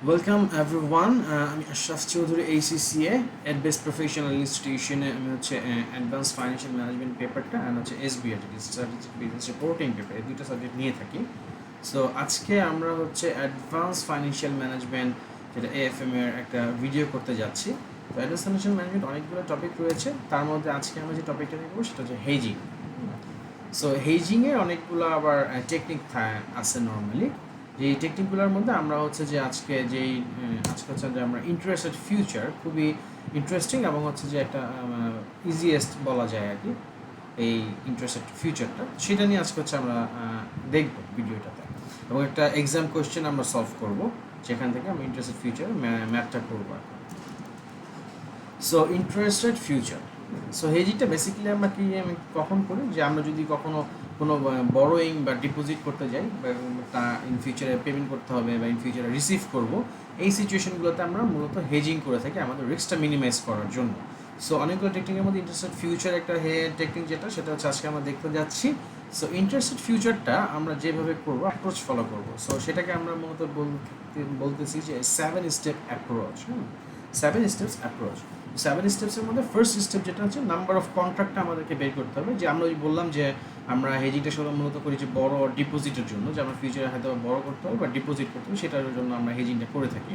Welcome everyone. আমি Ashraf Chowdhury ACCA অ্যাডবেস professional ইনস্টিটিউশনে আমি হচ্ছে অ্যাডভান্স ফাইন্যান্সিয়াল ম্যানেজমেন্ট পেপারটা অ্যান্ড হচ্ছে SBIT strategic business reporting paper এই দুটো সাবজেক্ট নিয়ে থাকি। সো আজকে আমরা হচ্ছে অ্যাডভান্স ফাইন্যান্সিয়াল ম্যানেজমেন্ট যেটা AFM এর একটা ভিডিও করতে যাচ্ছি। তো অ্যাডভান্স ফাইন্যান্সিয়াল ম্যানেজমেন্ট অনেকগুলো টপিক রয়েছে, তার মধ্যে আজকে আমরা যে টপিকটা দেখবো সেটা হচ্ছে হেজিং। সো হেজিংয়ের অনেকগুলো আবার টেকনিক আছে নর্মালি। যে টেকনিকগুলোর মধ্যে আমরা হচ্ছে যে আজকে হচ্ছে যে আমরা ইন্টারেস্টেড ফিউচার খুবই ইন্টারেস্টিং এবং হচ্ছে যে একটা ইজিয়েস্ট বলা যায় আর কি এই ইন্টারেস্টেড ফিউচারটা, সেটা নিয়ে আজকে হচ্ছে আমরা দেখব ভিডিওটাতে, এবং একটা এক্সাম কোয়েশ্চেন আমরা সলভ করব যেখান থেকে আমরা ইন্টারেস্টেড ফিউচার ম্যাথটা করবো আর কি। সো ইন্টারেস্টেড ফিউচার, সো হেজিংটা বেসিক্যালি আমরা আমি কখন করি, যে আমরা যদি কখনো কোনো বড়োয়িং বা ডিপোজিট করতে যাই বা তা ইন ফিউচারে পেমেন্ট করতে হবে বা ইন ফিউচারে রিসিভ করব, এই সিচুয়েশনগুলোতে আমরা মূলত হেজিং করে থাকি আমাদের রিস্কটা মিনিমাইজ করার জন্য। সো অনেকগুলো টেকনিকের মধ্যে ইন্টারেস্টেড ফিউচার একটা টেকনিক সেটা হচ্ছে আজকে আমরা দেখতে যাচ্ছি। সো ইন্টারেস্টেড ফিউচারটা আমরা যেভাবে করবো অ্যাপ্রোচ ফলো করবো, সো সেটাকে আমরা মূলত বলতেছি যে 7 স্টেপ অ্যাপ্রোচ। 7 steps approach. 7 স্টেপসের মধ্যে ফার্স্ট স্টেপ যেটা হচ্ছে নাম্বার অফ কন্ট্রাক্টটা আমাদেরকে বের করতে হবে। যে আমরা ওই বললাম যে আমরা হেজিংটা শুধু মূলত করি যে বড় ডিপোজিটের জন্য, যে আমরা ফিউচারে হয়তো বড় করতে হবে বা ডিপোজিট করতে হবে, সেটার জন্য আমরা হেজিংটা করে থাকি।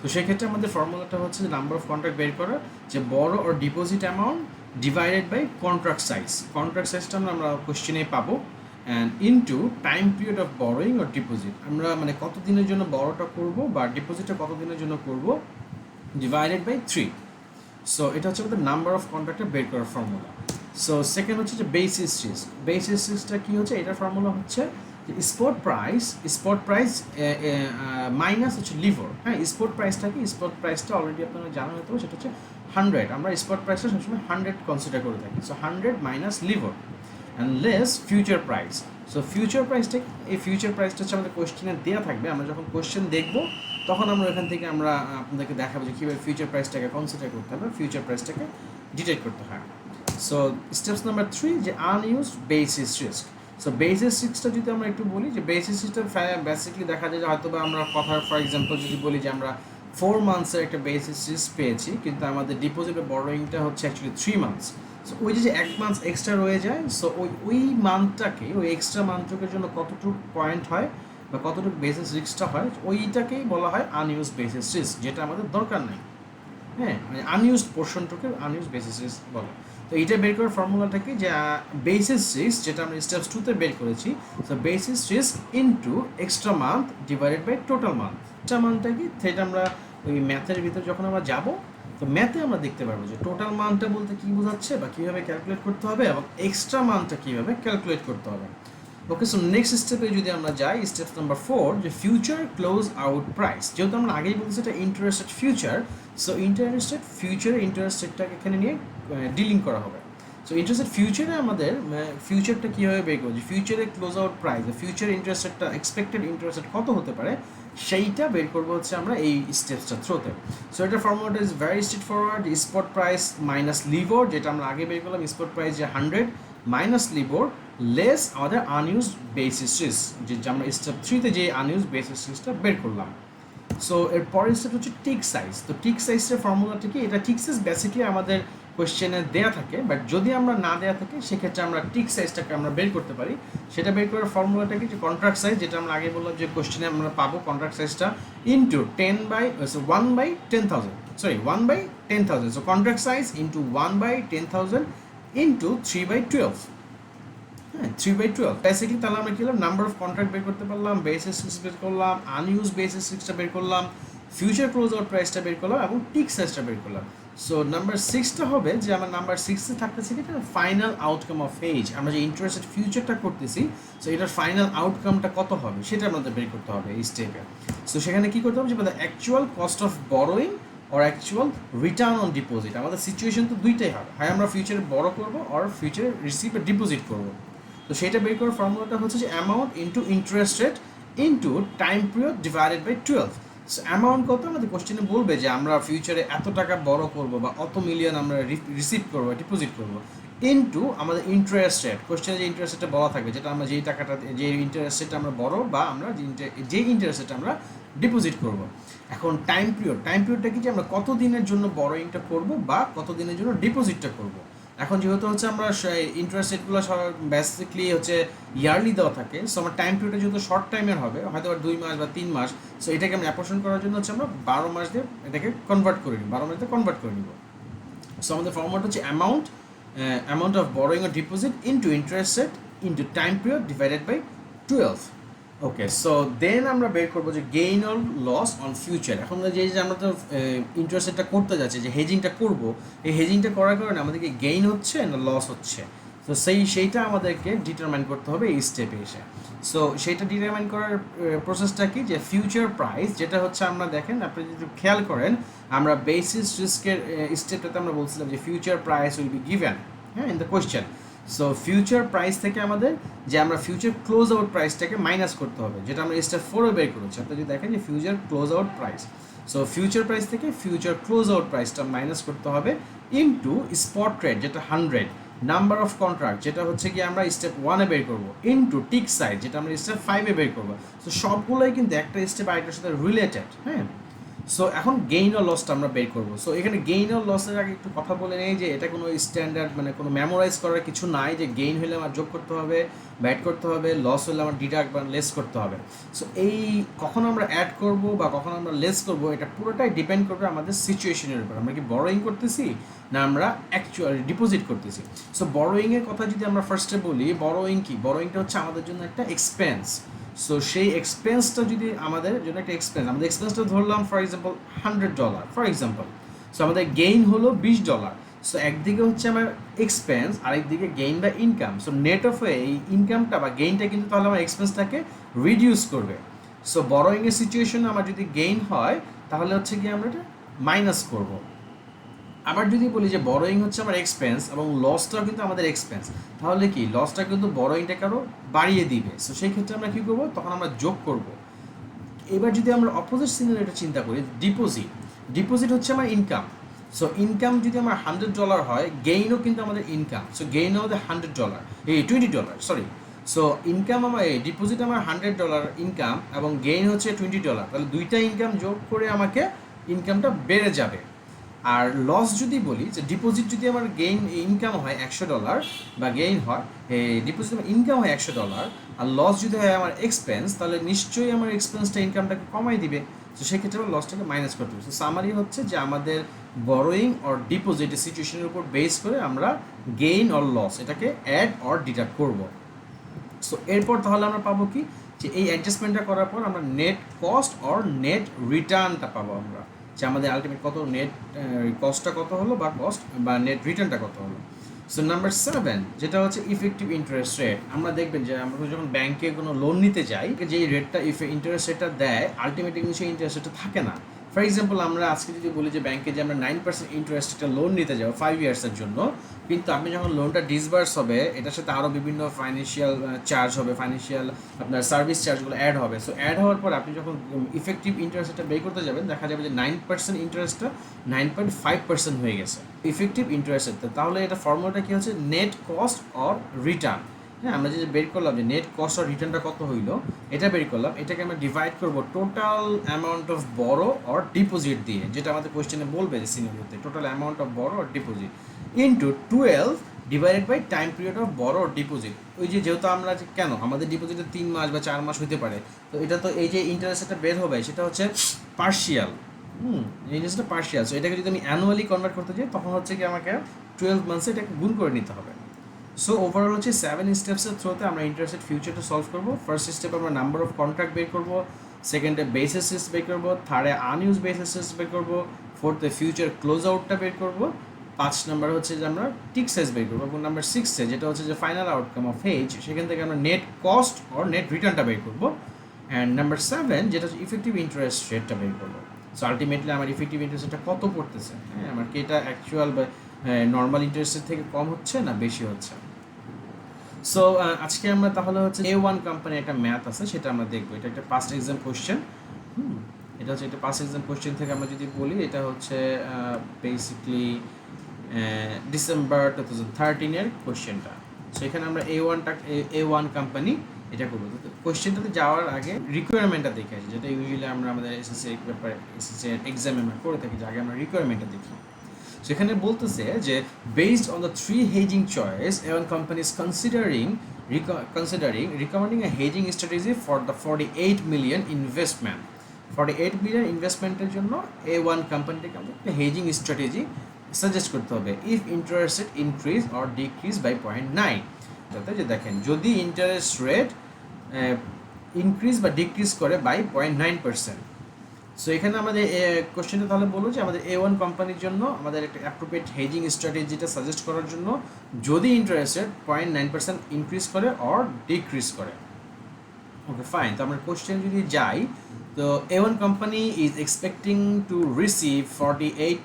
তো সেক্ষেত্রে আমাদের ফর্মুলাটা হচ্ছে যে নাম্বার অফ কন্ট্রাক্ট বের করা, যে বড় or deposit amount divided by contract size. Contract সাইজটা আমরা কোশ্চেনে পাবো, and into time period of borrowing or deposit. আমরা মানে কতদিনের জন্য বড়টা করব বা ডিপোজিটটা কতদিনের জন্য করব, ডিভাইডেড বাই 3। সো এটা হচ্ছে আমাদের নাম্বার অফ কন্ট্রাক্টটা বের করার ফর্মুলা। সো সেকেন্ড হচ্ছে যে বেসিস রিস্ক। বেসিস রিস্কটা কী হচ্ছে, এটার ফর্মুলা হচ্ছে যে স্পট প্রাইস মাইনাস হচ্ছে লিভার। হ্যাঁ, স্পট প্রাইসটা অলরেডি আপনারা জানা হতে হবে, সেটা হচ্ছে 100। আমরা স্পট প্রাইসটা সবসময় 100 কনসিডার করে থাকি। So 100 minus liver and less future price. So future প্রাইসটা, এই ফিউচার প্রাইসটা হচ্ছে আমাদের কোয়েশ্চেনে দেওয়া থাকবে। আমরা যখন কোয়েশ্চেন দেখবো তখন আমরা এখান থেকে আমরা আপনাদেরকে দেখাবো যে কীভাবে ফিউচার প্রাইসটাকে কনসিডার করতে হবে, ফিউচার প্রাইসটাকে ডিটেক্ট করতে হয়। সো স্টেপস নাম্বার 3, যে unused basis risk. So basis রিস্কটা যদি আমরা একটু বলি, যে বেসিস রিস্কটা বেসিক্যালি দেখা যায় যে হয়তো বা আমরা কথার ফর এক্সাম্পল যদি বলি যে আমরা 4 মান্থসের একটা বেসিস রিস্ক পেয়েছি, কিন্তু আমাদের ডিপোজিট বা বড়োয়িংটা হচ্ছে অ্যাকচুয়ালি 3 মান্থস। সো ওই যে 1 মান্থ এক্সট্রা রয়ে যায়, সো ওই মান্থটাকে, ওই এক্সট্রা মান্থটার জন্য কতটুকু পয়েন্ট হয় বা কতটুকু বেসিস রিস্কটা হয়, ওইটাকেই বলা হয় আনইউজ বেসিস রিস্ক, যেটা আমাদের দরকার নেই। হ্যাঁ, মানে আনইউজড পোর্শনটাকে আনইউজ বেসিস রিস্ক বলে। তো এইটা বের করার ফর্মুলাটা কি, যে বেসিস রিস্ক যেটা আমরা স্টেপস 2-তে বের করেছি, so basis risk into extra month divided by total month. Extra মান্থটা কি, সেটা আমরা ওই ম্যাথের ভিতরে যখন আমরা যাব, তো ম্যাথে আমরা দেখতে পারবো যে টোটাল মান্থটা বলতে কী বোঝাচ্ছে বা কীভাবে ক্যালকুলেট করতে হবে, এবং এক্সট্রা মান্থটা কীভাবে ক্যালকুলেট করতে হবে। ওকে, সো নেক্সট স্টেপে যদি আমরা যাই, স্টেপ নাম্বার 4, যে ফিউচার ক্লোজ আউট প্রাইস। যেহেতু আমরা আগেই বলছি এটা ইন্টারেস্টেড ফিউচার, সো ইন্টারেস্টেড ফিউচারে ইন্টারেস্ট রেটটাকে এখানে নিয়ে ডিলিং করা হবে। সো ইন্টারেস্টেড ফিউচারে আমাদের ফিউচারটা কীভাবে বের করবো, যে ফিউচারে close out price, future interest রেটটা এক্সপেক্টেড ইন্টারেস্ট রেট কত হতে পারে, সেইটা বের করবো হচ্ছে আমরা এই স্টেপসটা থ্রোতে। সো এটার ফর্মুলাটা is very straight forward. Spot price minus liver, যেটা আমরা আগে বের করলাম, স্পট প্রাইস যে 100 মাইনাস লিভর লেস আমাদের আনইউজ বেসিস রিস্ক, যে আমরা স্টেপ 3-তে যে আনইউজ বেসিস রিস্কটা বের করলাম। সো এর পরের স্টেপ হচ্ছে টিক সাইজ। তো টিক সাইজের ফর্মুলাটা কি, এটা টিক সাইজ বেসিক্যালি আমাদের কোয়েশ্চেনে দেওয়া থাকে, বাট যদি আমরা না দেওয়া থাকে সেক্ষেত্রে আমরা টিক সাইজটাকে আমরা বের করতে পারি। সেটা বের করার ফর্মুলাটা কি, যে কন্ট্রাক্ট সাইজ, যেটা আমরা আগে বললাম যে কোয়েশ্চেনে আমরা পাবো কন্ট্রাক্ট সাইজটা into 1/10,000। So contract size into 1/10,000 into 3/12। হ্যাঁ, 3/12 বেসিক্যালি। তাহলে আমরা কী করলাম, নাম্বার অফ কন্ট্রাক্ট বের করতে পারলাম, বেসিস রিস্ক বের করলাম, আনইউজ বেসিস রিস্কটা বের করলাম, ফিউচার ক্লোজ আউট প্রাইসটা বের করলাম, এবং টিক সাইজটা বের করলাম। সো নাম্বার 6টা হবে যে আমার নাম্বার 6-এ থাকতেছে কি, ফাইনাল আউটকাম অফ হেজ। আমরা যে ইন্টারেস্টেড ফিউচারটা করতেছি, সো এটার ফাইনাল আউটকামটা কত হবে সেটা আমাদের বের করতে হবে এই স্টেপে। সো সেখানে কী করতে হবে, যে আমাদের actual cost of borrowing or actual return on deposit. আমাদের সিচুয়েশন তো দুইটাই হবে, হয় আমরা ফিউচারে বড় করবো অর ফিউচারে রিসিভ ডিপোজিট করবো। তো সেটা বের করার ফর্মুলাটা হচ্ছে যে amount into interest rate into time period divided by 12। So amount কত, আমাদের কোশ্চেনে বলবে যে আমরা ফিউচারে এত টাকা বড় করবো বা অত মিলিয়ন আমরা রিসিভ করবো, ডিপোজিট করবো। ইনটু আমাদের ইন্টারেস্ট রেট, কোশ্চেনে যে ইন্টারেস্ট রেটটা বলা থাকবে, যেটা আমরা যেই টাকাটা যে ইন্টারেস্ট রেটটা আমরা বড় বা আমরা যে ইন্টারেস্ট রেটটা আমরা ডিপোজিট করব। এখন টাইম পিরিয়ডটা কি, যে আমরা কত দিনের জন্য বড়োইংটা করব বা কত দিনের জন্য ডিপোজিটটা করব। এখন যেহেতু হচ্ছে আমরা ইন্টারেস্ট রেটগুলো বেসিকলি হচ্ছে ইয়ারলি দেওয়া থাকে, সো আমার টাইম পিরিয়ডটা যেহেতু শর্ট টাইমের হবে, হয়তো 2 মাস বা 3 মাস, সো এটাকে আমরা অ্যাপোর্শন করার জন্য হচ্ছে আমরা 12 মাস দিয়ে এটাকে কনভার্ট করে নিব, 12 মাস দিয়ে কনভার্ট করে নিব। সো আমাদের ফর্মুলা হচ্ছে amount of borrowing or deposit into interest rate into time period divided by 12। Okay, so then আমরা বের করবো যে gain or loss on future. এখন যে আমরা তো ইন্টারেস্ট রেটটা করতে যাচ্ছি, যে হেজিংটা করব, এই হেজিংটা করার কারণে আমাদেরকে গেইন হচ্ছে না লস হচ্ছে, তো সেইটা আমাদেরকে ডিটারমাইন করতে হবে এই স্টেপে এসে। সো সেইটা ডিটারমাইন করার প্রসেসটা কি, যে ফিউচার প্রাইস, যেটা হচ্ছে আমরা দেখেন, আপনি যদি খেয়াল করেন, আমরা বেসিস রিস্কের স্টেপটাতে আমরা বলছিলাম যে future price will be given, হ্যাঁ, in the question. So future price থেকে আমাদের যে আমরা ফিউচার ক্লোজ আউট প্রাইসটাকে মাইনাস করতে হবে, যেটা আমরা স্টেপ 4-এ বের করেছি। আপনি যদি দেখেন যে future close out price, so future price থেকে ফিউচার ক্লোজ আউট প্রাইসটা মাইনাস করতে হবে ইনটু স্পট রেট, যেটা 100, নাম্বার অফ কন্ট্রাক্ট, যেটা হচ্ছে কি আমরা স্টেপ 1-এ বের করবো, ইনটু টিক সাইজ, যেটা আমরা স্টেপ 5-এ বের করবো। সো সবগুলোই কিন্তু একটা স্টেপ আরেকটার সাথে রিলেটেড, হ্যাঁ। সো এখন গেইন ও লসটা আমরা বের করবো। সো এখানে গেইন ও লসের আগে একটু কথা বলে নেই যে এটা কোনো স্ট্যান্ডার্ড, মানে কোনো মেমোরাইজ করার কিছু নাই, যে গেইন হলে আমার যোগ করতে হবে, ব্যাড করতে হবে, লস হলে আমার ডিডাক্ট বা লেস করতে হবে। সো এই কখন আমরা অ্যাড করব বা কখন আমরা লেস করব, এটা পুরোটাই ডিপেন্ড করবে আমাদের সিচুয়েশনের উপর, আমরা কি বড়োয়িং করতেছি না আমরা অ্যাকচুয়ালি ডিপোজিট করতেছি। সো বড়োয়িংয়ের কথা যদি আমরা ফার্স্টে বলি, বড়োয়িং কি, বড়োয়িংটা হচ্ছে আমাদের জন্য একটা এক্সপেন্স। সো সেই এক্সপেন্সটা যদি আমাদের জন্য একটা এক্সপেন্স, আমাদের এক্সপেন্সটা ধরলাম for example $100 for example. So আমাদের গেইন হলো $20। সো একদিকে হচ্ছে আমার এক্সপেন্স, আরেকদিকে গেইন বা ইনকাম। সো নেট অফ এই ইনকামটা বা গেইনটা কিন্তু তাহলে আমার এক্সপেন্সটাকে রিডিউস করবে। সো বড়োয়িংয়ের সিচুয়েশনে আমার যদি গেইন হয়, তাহলে হচ্ছে কি আমরা এটা মাইনাস করবো। আবার যদি বলি যে বড়োয়িং হচ্ছে আমার এক্সপেন্স এবং লসটাও কিন্তু আমাদের এক্সপেন্স, তাহলে কি লসটা কিন্তু বড়োয়িংটাকে আরও বাড়িয়ে দিবে। সো সেই ক্ষেত্রে আমরা কী করবো, তখন আমরা যোগ করব। এবার যদি আমরা অপোজিট সিনারিওটা চিন্তা করি, ডিপোজিট হচ্ছে আমার ইনকাম। সো ইনকাম যদি আমার $100 হয়, গেইনও কিন্তু আমাদের ইনকাম। সো গেইনও আমাদের $100, $20, সরি। সো ইনকাম আমার ডিপোজিট আমার $100 ইনকাম এবং গেইন হচ্ছে $20, তাহলে দুইটা ইনকাম যোগ করে আমাকে ইনকামটা বেড়ে যাবে। আর লস যদি বলি, যে ডিপোজিট যদি আমার ইনকাম হয় $100 বা গেইন হয়, ডিপোজিট আমার ইনকাম হয় $100 আর লস যদি হয় আমার এক্সপেন্স, তাহলে নিশ্চয়ই আমার এক্সপেন্সটা ইনকামটাকে কমাই দিবে। তো সেক্ষেত্রে আমার লসটাকে মাইনাস করতে হবে। তো সামারি হচ্ছে যে আমাদের বরোয়িং অর ডিপোজিটের সিচুয়েশনের উপর বেস করে আমরা গেইন অর লস এটাকে অ্যাড অর ডিডাক্ট করব। সো এরপর তাহলে আমরা পাবো কি, যে এই অ্যাডজাস্টমেন্টটা করার পর আমরা নেট কস্ট অর নেট রিটার্নটা পাবো আমরা, যে আমাদের আলটিমেট কত নেট কস্টটা কত হলো বা কস্ট বা নেট রিটার্নটা কত হলো। সো নাম্বার 7, যেটা হচ্ছে ইফেক্টিভ ইন্টারেস্ট রেট। আমরা দেখবেন যে আমরা যখন ব্যাংকে কোনো লোন নিতে যাই, যে রেটটা ইন্টারেস্ট রেটটা দেয়, আলটিমেটলি কিন্তু সেই ইন্টারেস্ট রেটটা থাকে না। ফর এক্সাম্পল আমরা আজকে যদি বলি যে ব্যাংকে যে আমরা 9% ইন্টারেস্ট একটা লোন নিতে যাবো 5 ইয়ার্সের জন্য, কিন্তু আপনি যখন লোনটা ডিসবার্স হবে, এটার সাথে আরও বিভিন্ন ফাইন্যান্সিয়াল চার্জ হবে, ফাইন্যান্সিয়াল আপনার সার্ভিস চার্জগুলো অ্যাড হবে। সো অ্যাড হওয়ার পর আপনি যখন ইফেক্টিভ ইন্টারেস্টটা বের করতে যাবেন, দেখা যাবে যে 9% ইন্টারেস্টটা 9.5% হয়ে গেছে ইফেক্টিভ ইন্টারেস্টের। তাহলে এটা ফর্মুলাটা কি হচ্ছে, নেট কস্ট অর রিটার্ন। হ্যাঁ, আমরা যে বের করলাম যে নেট কস্ট অর রিটার্নটা কত হইলো, এটা বের করলাম, এটাকে আমরা ডিভাইড করবো total amount of borrow or deposit দিয়ে, যেটা আমাদের কোয়েশ্চেনে বলবে যে সিনারিওতে total amount of borrow or deposit into 12 divided by time period of borrow or deposit. ওই যে যেহেতু আমরা কেন আমাদের ডিপোজিটে 3 মাস বা 4 মাস হতে পারে, তো এটা তো এই যে ইন্টারেস্টটা বের হবে সেটা হচ্ছে পার্শিয়াল। ইন্টারেস্টটা পার্শিয়াল। সো এটাকে যদি আমি অ্যানুয়ালি কনভার্ট করতে চাই, তখন হচ্ছে কি আমাকে 12 মান্থসে এটাকে গুণ করে নিতে হবে। সো ওভারঅল হচ্ছে 7 স্টেপসের থ্রুতে আমরা ইন্টারেস্টেড ফিউচারটা সলভ করবো। ফার্স্ট স্টেপ আমরা নাম্বার অফ কন্ট্রাক্ট বের করবো, সেকেন্ডে বেসিস বের করবো, থার্ডে আনইউজ বেসিস বের করবো, ফোর্থে ফিউচার ক্লোজ আউটটা বের করবো, 5 নাম্বার হচ্ছে যে আমরা টিক সাইজ বের করবো, এবং নাম্বার 6-এ যেটা হচ্ছে যে ফাইনাল আউটকাম অফ হেজ, সেখান থেকে আমরা নেট কস্ট অর নেট রিটার্নটা বের করবো। অ্যান্ড নাম্বার 7 যেটা হচ্ছে ইফেক্টিভ ইন্টারেস্ট রেটটা বের করবো। সো আলটিমেটলি আমার ইফেক্টিভ ইন্টারেস্ট রেটটা কত পড়তেছে, হ্যাঁ, আমার কি এটা অ্যাকচুয়াল বা নর্মাল ইন্টারেস্টের থেকে কম হচ্ছে না বেশি হচ্ছে। সো আজকে আমরা তাহলে হচ্ছে A1 কোম্পানির একটা ম্যাথ আছে, সেটা আমরা দেখবো। এটা একটা পাস্ট এক্সাম কোশ্চেন। এটা হচ্ছে একটা পাস্ট এক্সাম কোশ্চেন থেকে আমরা যদি বলি, এটা হচ্ছে বেসিকলি ডিসেম্বর 2013 কোশ্চেনটা। সো এখানে আমরা A1 কোম্পানি এটা করবো। তো কোশ্চেনটাতে যাওয়ার আগে রিকোয়ারমেন্টটা দেখে আসি, যেটা ইউজুয়ালি আমরা আমাদের এসএসসি এক্সামে আমরা করে থাকি, যে আগে আমরা রিকোয়ারমেন্টটা দেখি। সেখানে বলতেছে যে based on the three hedging choice A1 company is considering recommending a hedging strategy for the 48 million investment. 48 million ইনভেস্টমেন্টের জন্য A1 কোম্পানিটাকে আমাদের হেজিং স্ট্র্যাটেজি সাজেস্ট করতে হবে if interest rate increase or decrease by 0.9। যাতে যে দেখেন যদি ইন্টারেস্ট রেট ইনক্রিজ বা ডিক্রিজ করে বাই 0.9%। সো এখানে আমাদের কোশ্চেনটা তাহলে বলবো যে আমাদের A1 কোম্পানির জন্য আমাদের একটা অ্যাপ্রোপ্রিয়েট হেজিং স্ট্র্যাটেজিটা সাজেস্ট করার জন্য যদি ইন্টারেস্ট রেট 0.9% ইনক্রিজ করে অর ডিক্রিজ করে। Okay fine. তো আমরা কোশ্চেন যদি যাই, তো A1 company is expecting to receive 48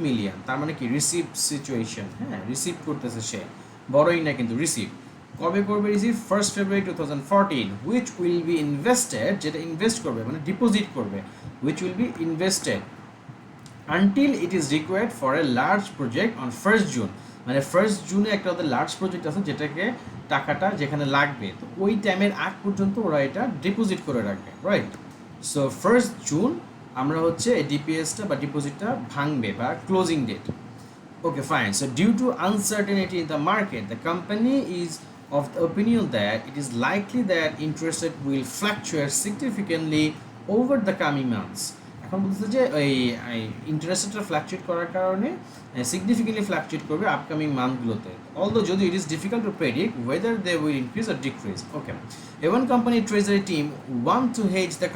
million. তার মানে কি রিসিভ সিচুয়েশন, হ্যাঁ রিসিভ করতেছে সে, বড়ই না কিন্তু রিসিভ। কবে করবে receive? 1 February 2014, which will be invested, যেটা ইনভেস্ট করবে মানে ডিপোজিট করবে, which will be invested until it is required for a large project on 1st June। মানে 1st জুনে একটা ওদের লার্জ প্রজেক্ট আছে যেটাকে টাকাটা যেখানে লাগবে, তো ওই টাইমের আগ পর্যন্ত ওরা এটা ডিপোজিট করে রাখবে, রাইট। সো 1st জুন আমরা হচ্ছে এই ডিপিএসটা বা ডিপোজিটটা ভাঙবে বা closing date. Okay, fine. So due to uncertainty in the market, the company is of the opinion that it is likely that interest rate will fluctuate significantly over the coming months. এখন বলতে যে এই interest রেটটা fluctuate করার কারণে significantly fluctuate করবে upcoming মান্থগুলোতে, although যদি it is difficult to predict whether they will increase or decrease. Okay, A1 company treasury team want to hedge the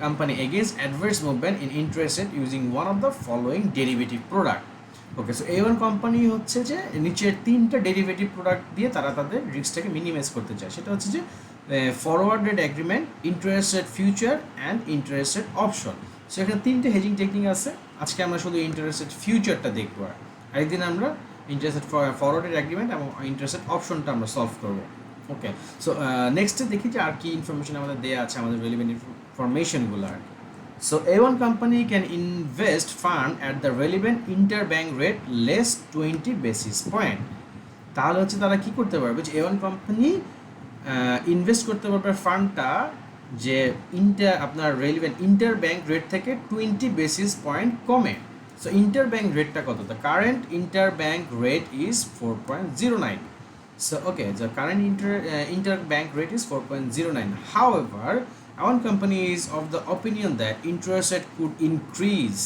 company against adverse movement in interest rate using one of the following derivative product. Okay, so A1 company হচ্ছে যে নিচের তিনটা derivative product দিয়ে তারা তাদের রিস্কটাকে minimise করতে চায়। সেটা হচ্ছে যে forward rate agreement, interest rate future and interest rate option. So এখানে তিনটে হেজিং টেকনিক আছে। আজকে আমরা শুধু ইন্টারেস্ট রেট ফিউচারটা দেখবো, আর একদিন আমরা interest rate forward rate agreement এবং ইন্টারেস্ট রেট অপশনটা আমরা সলভ করবো। ওকে, সো নেক্সটে দেখি যে আর কি ইনফরমেশন আমাদের দেওয়া আছে, আমাদের রেলিভেন্ট ইনফরমেশনগুলো আর কি। So A1 company can invest fund at the relevant interbank rate less 20 basis point. তাহলে হচ্ছে তারা কি করতে পারবে, যে A1 কোম্পানি ইনভেস্ট করতে পারবে ফান্ডটা যে আপনার রেলিভেন্ট ইন্টারব্যাঙ্ক রেট থেকে 20 বেসিস পয়েন্ট কমে। সো ইন্টারব্যাঙ্ক রেটটা কত? The current interbank rate is 4.09. So okay, the current interbank rate is 4.09. However, our company is of the opinion that interest rate could increase.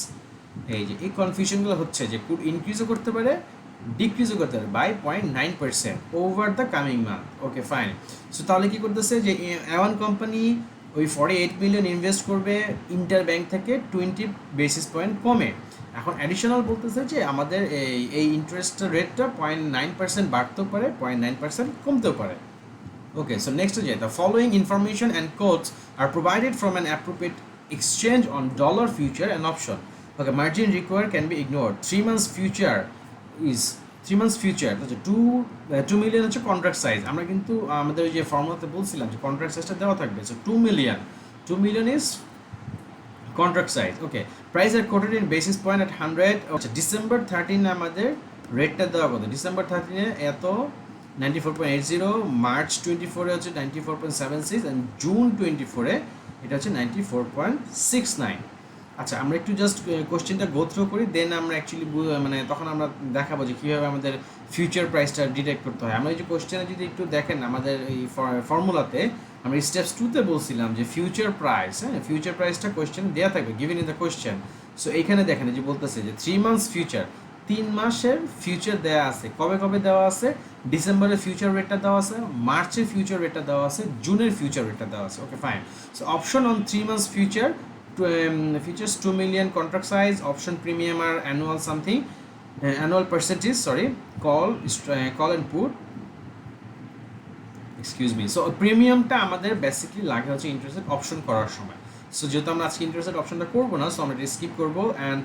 এই কনফিউশনগুলো হচ্ছে যে could increase করতে পারে, ডিক্রিজও করতে পারে by 0.9% over the coming month. Okay, fine. So তাহলে কি করতেছে যে A1 কোম্পানি ওই 48 মিলিয়ন ইনভেস্ট করবে ইন্টারব্যাঙ্ক থেকে 20 বেসিস পয়েন্ট কমে। এখন অ্যাডিশনাল বলতেছে যে আমাদের এই ইন্টারেস্ট রেটটা 0.9% বাড়তেও পারে, 0.9% কমতেও পারে। ওকে, সো নেক্সট যে the following information and codes R provided from an appropriate exchange on dollar future and option. Okay, margin require can be ignore. 3 months future is 3 months future হচ্ছে 2 million হচ্ছে contract size. আমরা কিন্তু আমাদের ওই যে ফর্মুলাতে বলছিলাম যে কন্ট্রাক্ট সাইজটা দেওয়া থাকবে। So 2 million is contract size. Okay, price are quoted in basis point at 100। আচ্ছা, ডিসেম্বর 13 আমাদের রেটটা দেওয়া কত? ডিসেম্বর 13 এত 94.80, মার্চ 24 হচ্ছে 94.76 অ্যান্ড জুন 24 এটা হচ্ছে 94.69। আচ্ছা, আমরা একটু জাস্ট কোশ্চেনটা গো থ্রু করি, দেন আমরা অ্যাকচুয়ালি মানে তখন আমরা দেখাবো যে কীভাবে আমাদের ফিউচার প্রাইসটা ডিটেক্ট করতে হয়। আমরা এই যে কোশ্চেনে যদি একটু দেখেন আমাদের এই ফর্মুলাতে আমরা স্টেপস 2তে বলছিলাম যে ফিউচার প্রাইস, হ্যাঁ ফিউচার প্রাইসটা কোশ্চেন দেওয়া থাকবে given in the question. So এইখানে দেখেন যে বলতেছে যে 3 months ফিউচার, 3 মাসের ফিউচার দেওয়া আছে। কবে কবে দেওয়া আছে? ডিসেম্বরের ফিউচার রেটটা দেওয়া আছে, মার্চের ফিউচার রেটটা দেওয়া আছে, জুনের ফিউচার রেটটা দেওয়া আছে। Okay, fine. So option on 3 months future features 2 million contract size, option premium or annual something, annual percentage, sorry, call and put, excuse me. So প্রিমিয়ামটা আমাদের বেসিক্যালি লাগে হচ্ছে ইন্টারেস্টেড অপশন করার সময়। সো যেহেতু আমরা আজকে ইন্টারেস্টেড অপশনটা করবো না, সো আমরা এটা স্কিপ করবো। অ্যান্ড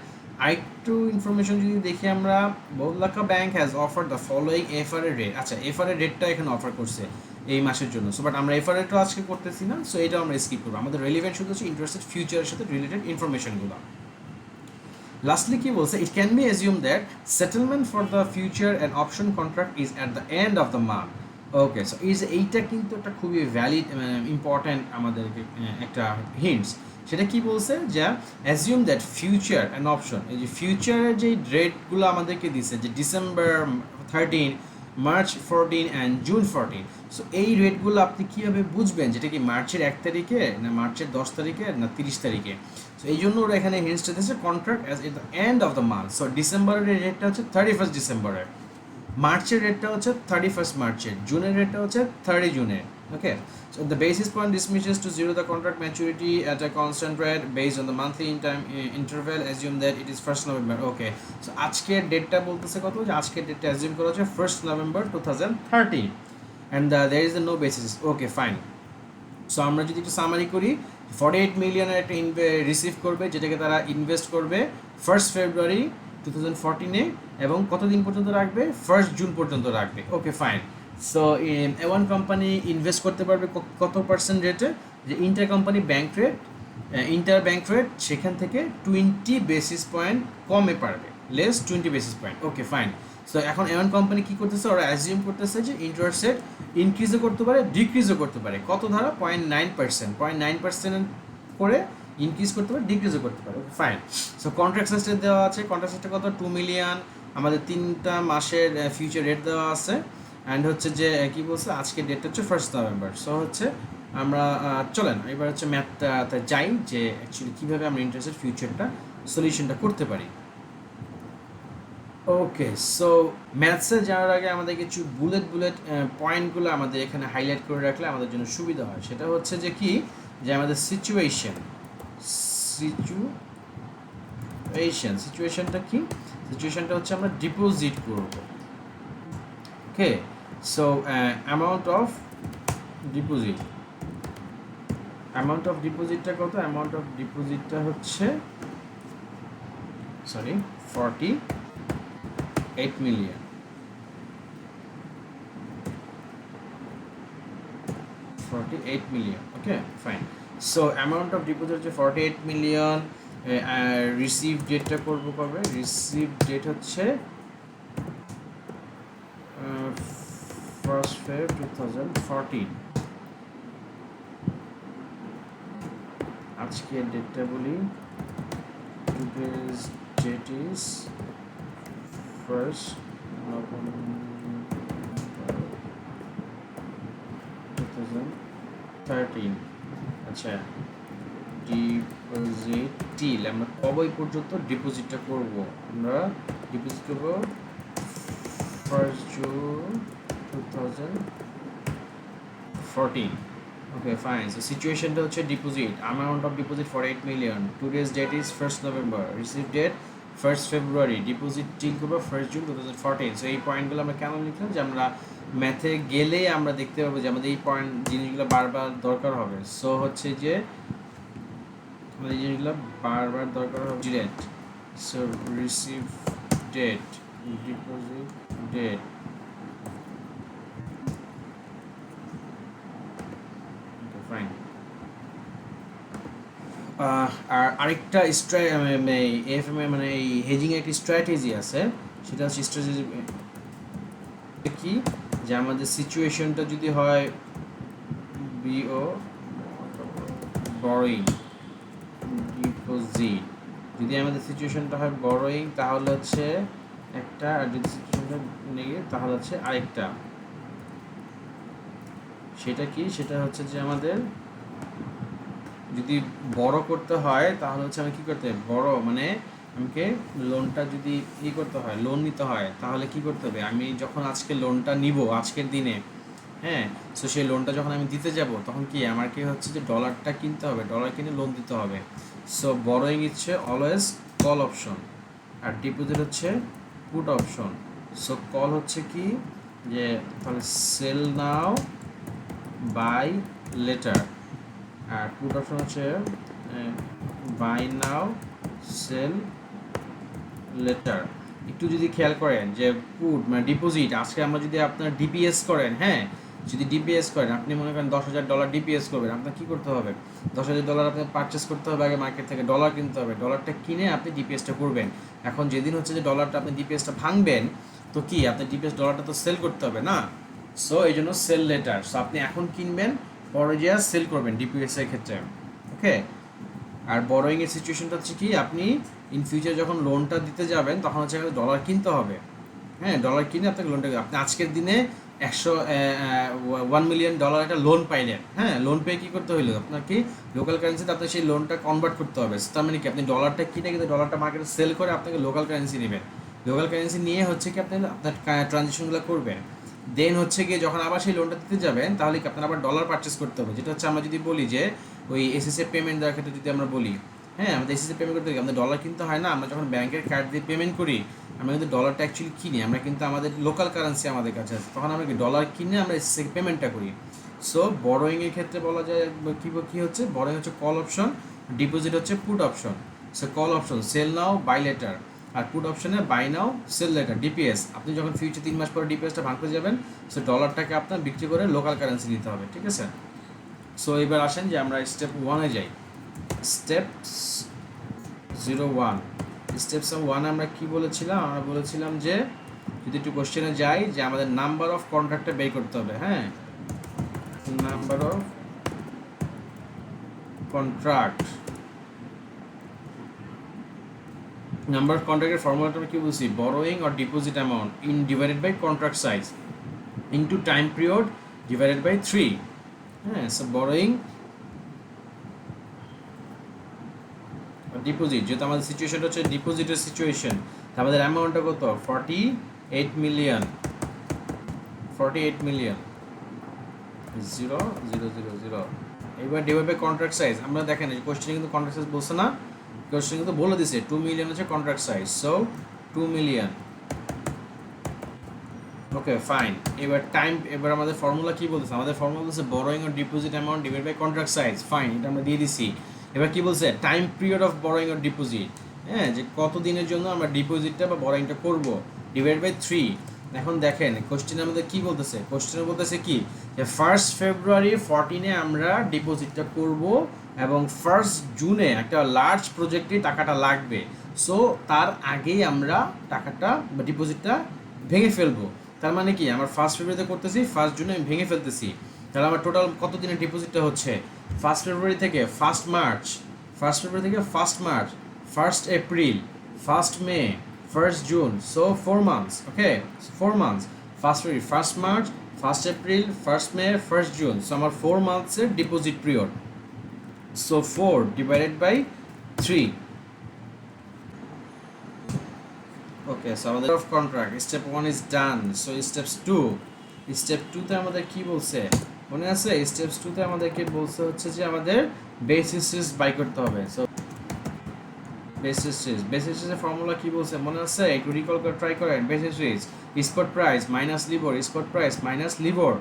আরেকটু ইনফরমেশন যদি দেখি আমরা, বহুলাকা bank has offer the following FRA rate. আচ্ছা, এফআরএ রেটটা এখানে অফার করছে এই মাসের জন্য। সো বাট আমরা এফআরএটা আজকে করতেছি না, সো এটাও আমরা স্কিপ করবো। আমাদের রেলিভেন্ট শুধু হচ্ছে ইন্টারেস্টেড ফিউচারের সাথে রিলেটেড ইনফরমেশনগুলো। লাস্টলি কি বলছে, it can be assume that settlement for the future and option contract is at the end of the month. Okay, so এইটা কিন্তু একটা খুবই ভ্যালিড ইম্পর্ট্যান্ট আমাদেরকে একটা হিন্টস। সেটা কি বলছে, যে assume that future and option, এই যে ফিউচারের যে রেটগুলো আমাদেরকে দিচ্ছে, যে December 13, March 14 and June 14, so এই রেটগুলো আপনি কীভাবে বুঝবেন যেটা কি মার্চের 1 তারিখে না মার্চের 10 তারিখে না 30 তারিখে? সো এই জন্য ওরা এখানে হিন্টসটা দিচ্ছে contract as at the end of the month. So ডিসেম্বরের রেটটা হচ্ছে 31 ডিসেম্বরের, মার্চের রেটটা হচ্ছে 31 মার্চের, জুনের রেটটা হচ্ছে 30 জুনের। ওকে, so the basis point dismisses to zero the contract maturity at a constant rate based on the monthly in time interval, assume that it is 1st November. Okay, so আজকের ডেটটা বলতেছে কত, যে আজকের ডেটটা অ্যাজিউম করা হচ্ছে 1st November 2013 and there is no basis. Okay, fine. So আমরা যদি একটু সামারি করি, 48 মিলিয়নের একটা রিসিভ করবে, যেটাকে তারা ইনভেস্ট করবে 1st February 2014-এ, এবং কতদিন পর্যন্ত রাখবে, 1st জুন পর্যন্ত রাখবে। ওকে, ফাইন। সো এ1 কোম্পানি ইনভেস্ট করতে পারবে কত পার্সেন্ট রেটে, যে inter company bank rate, inter bank rate সেখান থেকে 20 বেসিস পয়েন্ট কমে পারবে, লেস 20 বেসিস পয়েন্ট। ওকে, ফাইন। সো এখন এমন কোম্পানি কী করতেছে, ওরা অ্যাজিউম করতেছে যে ইন্টারেস্ট রেট ইনক্রিজও করতে পারে, ডিক্রিজও করতে পারে। কত ধারা, 0.9% করে ইনক্রিজ করতে পারে, ডিক্রিজও করতে পারে। ফাইন। সো কন্ট্রাক্ট সাইজটা দেওয়া আছে, কন্ট্রাক্ট সাইজটা কত, 2 মিলিয়ন, আমাদের 3টা মাসের ফিউচার রেট দেওয়া আছে, অ্যান্ড হচ্ছে যে কী বলছে, আজকের ডেটটা হচ্ছে 1st নভেম্বর। সো হচ্ছে আমরা চলেন এবার হচ্ছে ম্যাথটাতে যাই, যে অ্যাকচুয়ালি কীভাবে আমরা ইন্টারেস্টের ফিউচারটা সলিউশনটা করতে পারি। ওকে, সো ম্যাথসে যাওয়ার আগে আমাদের কিছু বুলেট পয়েন্টগুলো আমাদের এখানে হাইলাইট করে রাখলে আমাদের জন্য সুবিধা হয়। সেটা হচ্ছে যে কি, যে আমাদের সিচুয়েশনটা কি, সিচুয়েশনটা হচ্ছে আমরা ডিপোজিট করব। ওকে, সো অ্যামাউন্ট অফ ডিপোজিটটা কত, অ্যামাউন্ট অফ ডিপোজিটটা হচ্ছে 48 million. Okay, fine. So amount of deposit হচ্ছে 48 মিলিয়ন। রিসিভ ডেটটা করবো কবে, রিসিভ ডেট হচ্ছে 1st Feb 2014। আজকের ডেটটা বলি, today's date is 1st November 2013। আচ্ছা, ডিপোজিট টিল আমরা কবে পর্যন্ত ডিপোজিটটা করব, আমরা ডিপোজিট করব 1st June 2014। ওকে, ফাইন। সো সিচুয়েশনটা হচ্ছে deposit, amount of deposit 48 million, today's date is 1st November, receive date 1st February, deposit till করবো 1st জুন 2014। সো এই পয়েন্টগুলো আমরা কেন লিখলাম, যে আমরা ম্যাথে গেলে আমরা দেখতে পাবো যে আমাদের এই পয়েন্ট জিনিসগুলো বারবার দরকার হবে। সো হচ্ছে যে আমাদের এই জিনিসগুলো বারবার দরকার হবে। Delete, so receive date, deposit date, fine. আর আরেকটা এফএম এ মানে এই হেজিং একটা স্ট্র্যাটেজি আছে, সেটা হচ্ছে স্ট্র্যাটেজি কি, যে আমাদের সিচুয়েশনটা যদি হয় বিও বরোয়িং ডিপোজিট, যদি আমাদের সিচুয়েশনটা হয় বরোয়িং তাহলে হচ্ছে একটা, আর যদি সিচুয়েশনটা নেগে তাহলে হচ্ছে আরেকটা। সেটা কি, সেটা হচ্ছে যে আমাদের যদি বড় করতে হয় তাহলে হচ্ছে আমি কী করতে হবে, বড় মানে আমাকে লোনটা যদি করতে হয়, লোন নিতে হয়, তাহলে কি করতে হবে, আমি যখন আজকে লোনটা নিব আজকের দিনে, হ্যাঁ, সো সেই লোনটা যখন আমি দিতে যাব তখন কি আমার কি হচ্ছে যে ডলারটা কিনতে হবে, ডলার কিনে লোন দিতে হবে। সো বড়োইং হচ্ছে অলওয়েজ কল অপশন, আর ডিপোজিট হচ্ছে পুট অপশন। সো কল হচ্ছে কি, যে তাহলে সেল নাও বাই লেটার, আর পুট অপশন হচ্ছে বাই নাও সেল লেটার। একটু যদি খেয়াল করেন যে পুট মানে ডিপোজিট, আজকে আমরা যদি আপনার ডিপিএস করেন, হ্যাঁ, যদি ডিপিএস করেন, আপনি মনে করেন $10,000 ডিপিএস করবেন, আপনার কী করতে হবে? $10,000 আপনাকে পারচেস করতে হবে আগে মার্কেট থেকে, ডলার কিনতে হবে, ডলারটা কিনে আপনি ডিপিএসটা করবেন। এখন যেদিন হচ্ছে যে ডলারটা আপনি ডিপিএসটা ভাঙবেন, তো কি আপনি ডিপিএস ডলারটা তো সেল করতে হবে না? সো এই জন্য সেল লেটার। সো আপনি এখন কিনবেন, পরে যে সেল করবেন ডিপিএস এর ক্ষেত্রে, ওকে? আর বড়োয়িংয়ের সিচুয়েশনটা হচ্ছে কি, আপনি ইন ফিউচার যখন লোনটা দিতে যাবেন তখন হচ্ছে ডলার কিনতে হবে, হ্যাঁ, ডলার কিনে আপনাকে লোনটা, আপনি আজকের দিনে 1 মিলিয়ন ডলার একটা লোন পাইলেন, হ্যাঁ, লোন পেয়ে কী করতে হইলো আপনার, কি লোকাল কারেন্সিতে আপনার সেই লোনটা কনভার্ট করতে হবে। তার মানে কি আপনি ডলারটা কিনে কিন্তু ডলারটা মার্কেটে সেল করে আপনাকে লোকাল কারেন্সি নেবেন, লোকাল কারেন্সি নিয়ে হচ্ছে কি আপনি আপনার ট্রানজেকশনগুলো করবেন। দেন হচ্ছে গিয়ে যখন আবার সেই লোনটা দিতে যাবেন তাহলে কি আপনার আবার ডলার পারচেস করতে হবে, যেটা হচ্ছে আমরা যদি বলি যে ওই এসএসএ পেমেন্ট দেওয়ার ক্ষেত্রে যদি আমরা বলি, হ্যাঁ, আমাদের এসএসএ পেমেন্ট করতে গেলে আমাদের ডলার কিনতে হয় না, আমরা যখন ব্যাংকের কার্ড দিয়ে পেমেন্ট করি আমরা কিন্তু ডলারটা অ্যাকচুয়ালি কিনি, আমরা কিন্তু আমাদের লোকাল কারেন্সি আমাদের কাছে আছে, তখন আমরা কি ডলার কিনে আমরা এসএসএ পেমেন্টটা করি। সো বড়োয়িংয়ের ক্ষেত্রে বলা যায় কী হচ্ছে, বড়োয়িং হচ্ছে কল অপশন, ডিপোজিট হচ্ছে put option. So call option sell now buy later, আর পুট অপশনে buy now sell later DPS. আপনি যখন ফিউচার 3 মাস পরে ডিপিএসটা ভাঙতে যাবেন, সো ডলারটাকে আপনার বিক্রি করে লোকাল কারেন্সি নিতে হবে, ঠিক আছে? সো এবার আসেন যে আমরা স্টেপ 1-এ যাই। স্টেপ 01, স্টেপস 1 আমরা কি বলেছিলাম? আমরা বলেছিলাম যে যদি একটু কোশ্চেনে যাই যে আমাদের নাম্বার অফ কন্ট্রাক্টটা বের করতে হবে, হ্যাঁ, number of contract, number of কন্ট্রাক্টের ফর্মুলাটা আমরা কি বলছি? Borrowing or deposit amount in divided by contract size into time period divided by 3, হ্যাঁ। সো বড়োয়িং ডিপোজিট, যেহেতু আমাদের সিচুয়েশনটা হচ্ছে ডিপোজিটের সিচুয়েশন, আমাদের অ্যামাউন্টটা কত? 48 মিলিয়ন, 0.000। এবার ডিভাইড বাই কন্ট্রাক্ট সাইজ, আমরা দেখেন এই কোশ্চেনে কিন্তু কন্ট্রাক্ট সাইজ বলছে না, কোশ্চেনে কিন্তু বলে দিছে 2 মিলিয়ন হচ্ছে contract size, so 2 million, okay fine. এবার টাইম, এবার আমাদের ফর্মুলা কি বলতেছে? আমাদের ফর্মুলা বলছে borrowing or deposit amount divide by contract size, fine, এটা আমরা দিয়ে দিছি। এবার কি বলছে? Time period of borrowing or deposit, হ্যাঁ, যে কত দিনের জন্য আমরা ডিপোজিটটা বা বড়োয়িংটা করব, ডিভাইড বাই 3। এখন দেখেন কোশ্চেনে আমাদের কি বলতেছে? কোশ্চেনে বলতেছে কি যে 1 ফেব্রুয়ারি 14-এ আমরা ডিপোজিটটা করব এবং 1 জুনে একটা লার্জ প্রজেক্টে টাকাটা লাগবে, সো তার আগেই আমরা টাকাটা বা ডিপোজিটটা ভেঙে ফেলবো। তার মানে কি আমার 1 ফেব্রুয়ারিতে করতেছি, 1 জুনে আমি ভেঙে ফেলতেছি, তাহলে আমার টোটাল কত দিনের ডিপোজিটটা হচ্ছে? 1 ফেব্রুয়ারি থেকে 1 মার্চ, 1 ফেব্রুয়ারি থেকে 1 March, 1 April, 1 May, 1 June, so 4 months, okay, 4 months, 1 February, 1 March, 1 April, 1 May, 1 June, so আমার 4 মান্থসের deposit period, so 4 divided by 3। Okay, so আমাদের of contract step 1 is done. So steps 2, step 2-তে আমাদের কি বলছে মনে আছে? স্টেপস 2-তে আমাদেরকে বলছে হচ্ছে যে আমাদের বেসিস রিস্ক বাই করতে হবে। সো বেসিস রিস্কের ফর্মুলা কি বলছে মনে আছে? একটু রিকল করে ট্রাই করেন। Basis risk spot price minus LIBOR, spot price minus LIBOR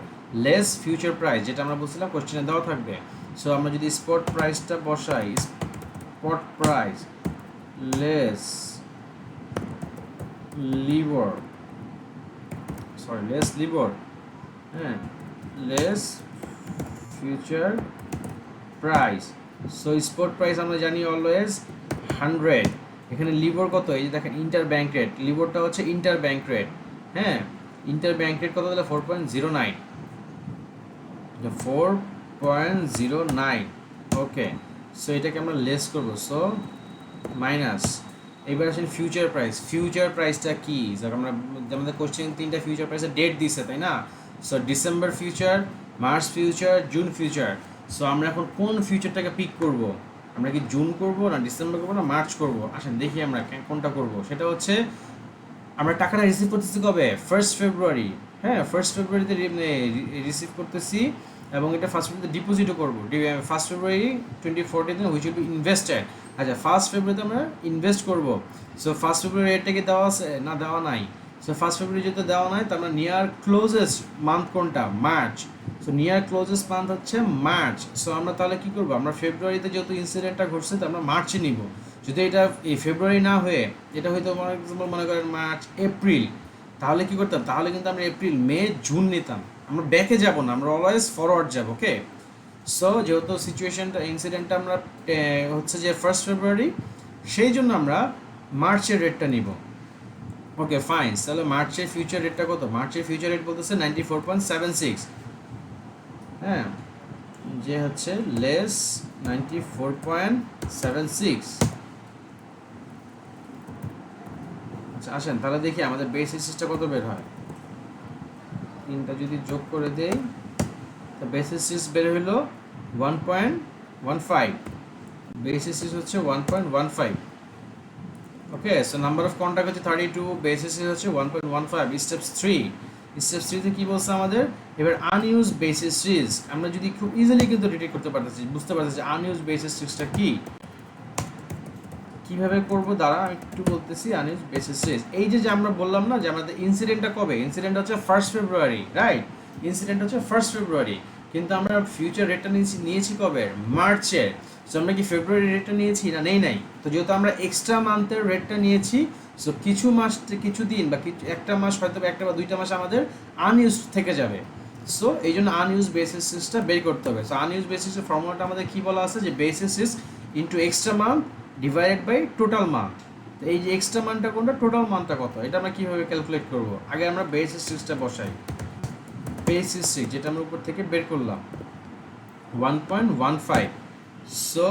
less future price, যেটা আমরা বলছিলাম কোশ্চেনে দেওয়া থাকবে। সো আমরা যদি স্পট প্রাইসটা বসাই, স্পট প্রাইস লেস লিবর, লেস লিবর, হ্যাঁ, less future price. So spot price আমরা জানি অলওয়েজ 100, এখানে লিবর কত? এই যে দেখেন ইন্টার ব্যাংক রেট, লিবরটা হচ্ছে ইন্টার ব্যাংক রেট, হ্যাঁ, ইন্টার ব্যাংক রেট কত দিলে? 4.09, 4.09, ওকে। সো এটাকে আমরা লেস করব, সো মাইনাস। এবার আসেন ফিউচার প্রাইস, ফিউচার প্রাইসটা কি? আমরা আমাদের কোশ্চেন 3টা ফিউচার প্রাইসের ডেট দিছে, তাই না? So December future, March future, June future. So আমরা এখন কোন ফিউচারটাকে পিক করব? আমরা কি জুন করব না ডিসেম্বর করব না মার্চ করব? আসেন দেখি আমরা কোনটা করব। সেটা হচ্ছে আমরা টাকাটা রিসিভ করতেছি কবে? 1 ফেব্রুয়ারি, হ্যাঁ, 1 ফেব্রুয়ারিতে রিসিভ করতেছি এবং এটা 1 ফেব্রুয়ারিতে ডিপোজিটও করবো। 1 ফেব্রুয়ারি 2014 হুইচ উইল বি ইনভেস্টেড। আচ্ছা, 1 ফেব্রুয়ারিতে আমরা ইনভেস্ট করব। সো 1 ফেব্রুয়ারি এটা কি দেওয়া আছে? না, দেওয়া নাই। সো 1 ফেব্রুয়ারি যেহেতু দেওয়া নাই, তার মানে নিয়ার ক্লোজেস্ট মান্থ কোনটা? March. So near closest month হচ্ছে মার্চ। সো আমরা তাহলে কী করবো? আমরা ফেব্রুয়ারিতে যেহেতু ইনসিডেন্টটা ঘটছে, তো আমরা মার্চে নিব। যদি এটা এই ফেব্রুয়ারি না হয়ে এটা হয়তো মনে করেন মার্চ এপ্রিল, তাহলে কী করতাম? তাহলে কিন্তু আমরা এপ্রিল, মে, জুন নিতাম। আমরা ব্যাকে যাব না, আমরা অলওয়েজ ফরওয়ার্ড যাব। ওকে, সো যেহেতু সিচুয়েশনটা ইনসিডেন্টটা আমরা হচ্ছে যে 1 ফেব্রুয়ারি, সেই জন্য আমরা মার্চের রেটটা নিব। ওকে ফাইন, তাহলে মার্চের ফিউচার রেটটা কত? মার্চের ফিউচার রেট বলতেছে 94.76, হ্যাঁ, যে হচ্ছে লেস 94.76। আচ্ছা আসেন তাহলে দেখি আমাদের বেসিসটা কত বের হয়। তিনটা যদি যোগ করে দেই, তো বেসিস বের হলো 1.15, বেসিস হচ্ছে 1.15। ওকে, সো নাম্বার অফ কন্ট্যাক্ট হচ্ছে 32, বেসিস হচ্ছে 1.15। স্টেপস 3, স্টেপস 3 তে কি বলছে আমাদের? এবার আনইউজ বেসিস সিরিজ আমরা যদি খুব ইজিলি কিন্তু ডিটেক্ট করতে পারতেছি, বুঝতে পারতেছি আনইউজ বেসিস সিরিজটা কি, কিভাবে করব দ্বারা আমি একটু বলতেছি। আনইউজ বেসিস সিরিজ, এই যে আমরা বললাম না যে আমাদের ইনসিডেন্টটা কবে? ইনসিডেন্ট হচ্ছে 1 ফেব্রুয়ারি, রাইট? ইনসিডেন্ট হচ্ছে 1 ফেব্রুয়ারি, কিন্তু আমরা ফিউচার রেটটা নিয়েছি কবে? মার্চের। সো আমরা কি ফেব্রুয়ারি রেটটা নিয়েছি না নেই নাই? তো যেহেতু আমরা এক্সট্রা মান্থের রেটটা নিয়েছি, সো কিছু মাস, কিছু দিন বা কিছু একটা মাস, হয়তো একটা বা দুইটা মাস আমাদের আনইউজ থেকে যাবে। সো এই জন্য আনইউজ বেসিসটা বের করতে হবে। সো আনইউজ বেসিসের ফর্মুলাটা আমাদের কি বলা আছে? যে basis into extra month divided by total month. তো এই যে এক্সট্রা মান্থটা কোনটা, টোটাল মান্থটা কত, এটা আমরা কীভাবে ক্যালকুলেট করব? আগে আমরা বেসিস সিক্সটা বসাই। বেসিস সিক্স যেটা আমরা উপর থেকে বের করলাম 1.15, সো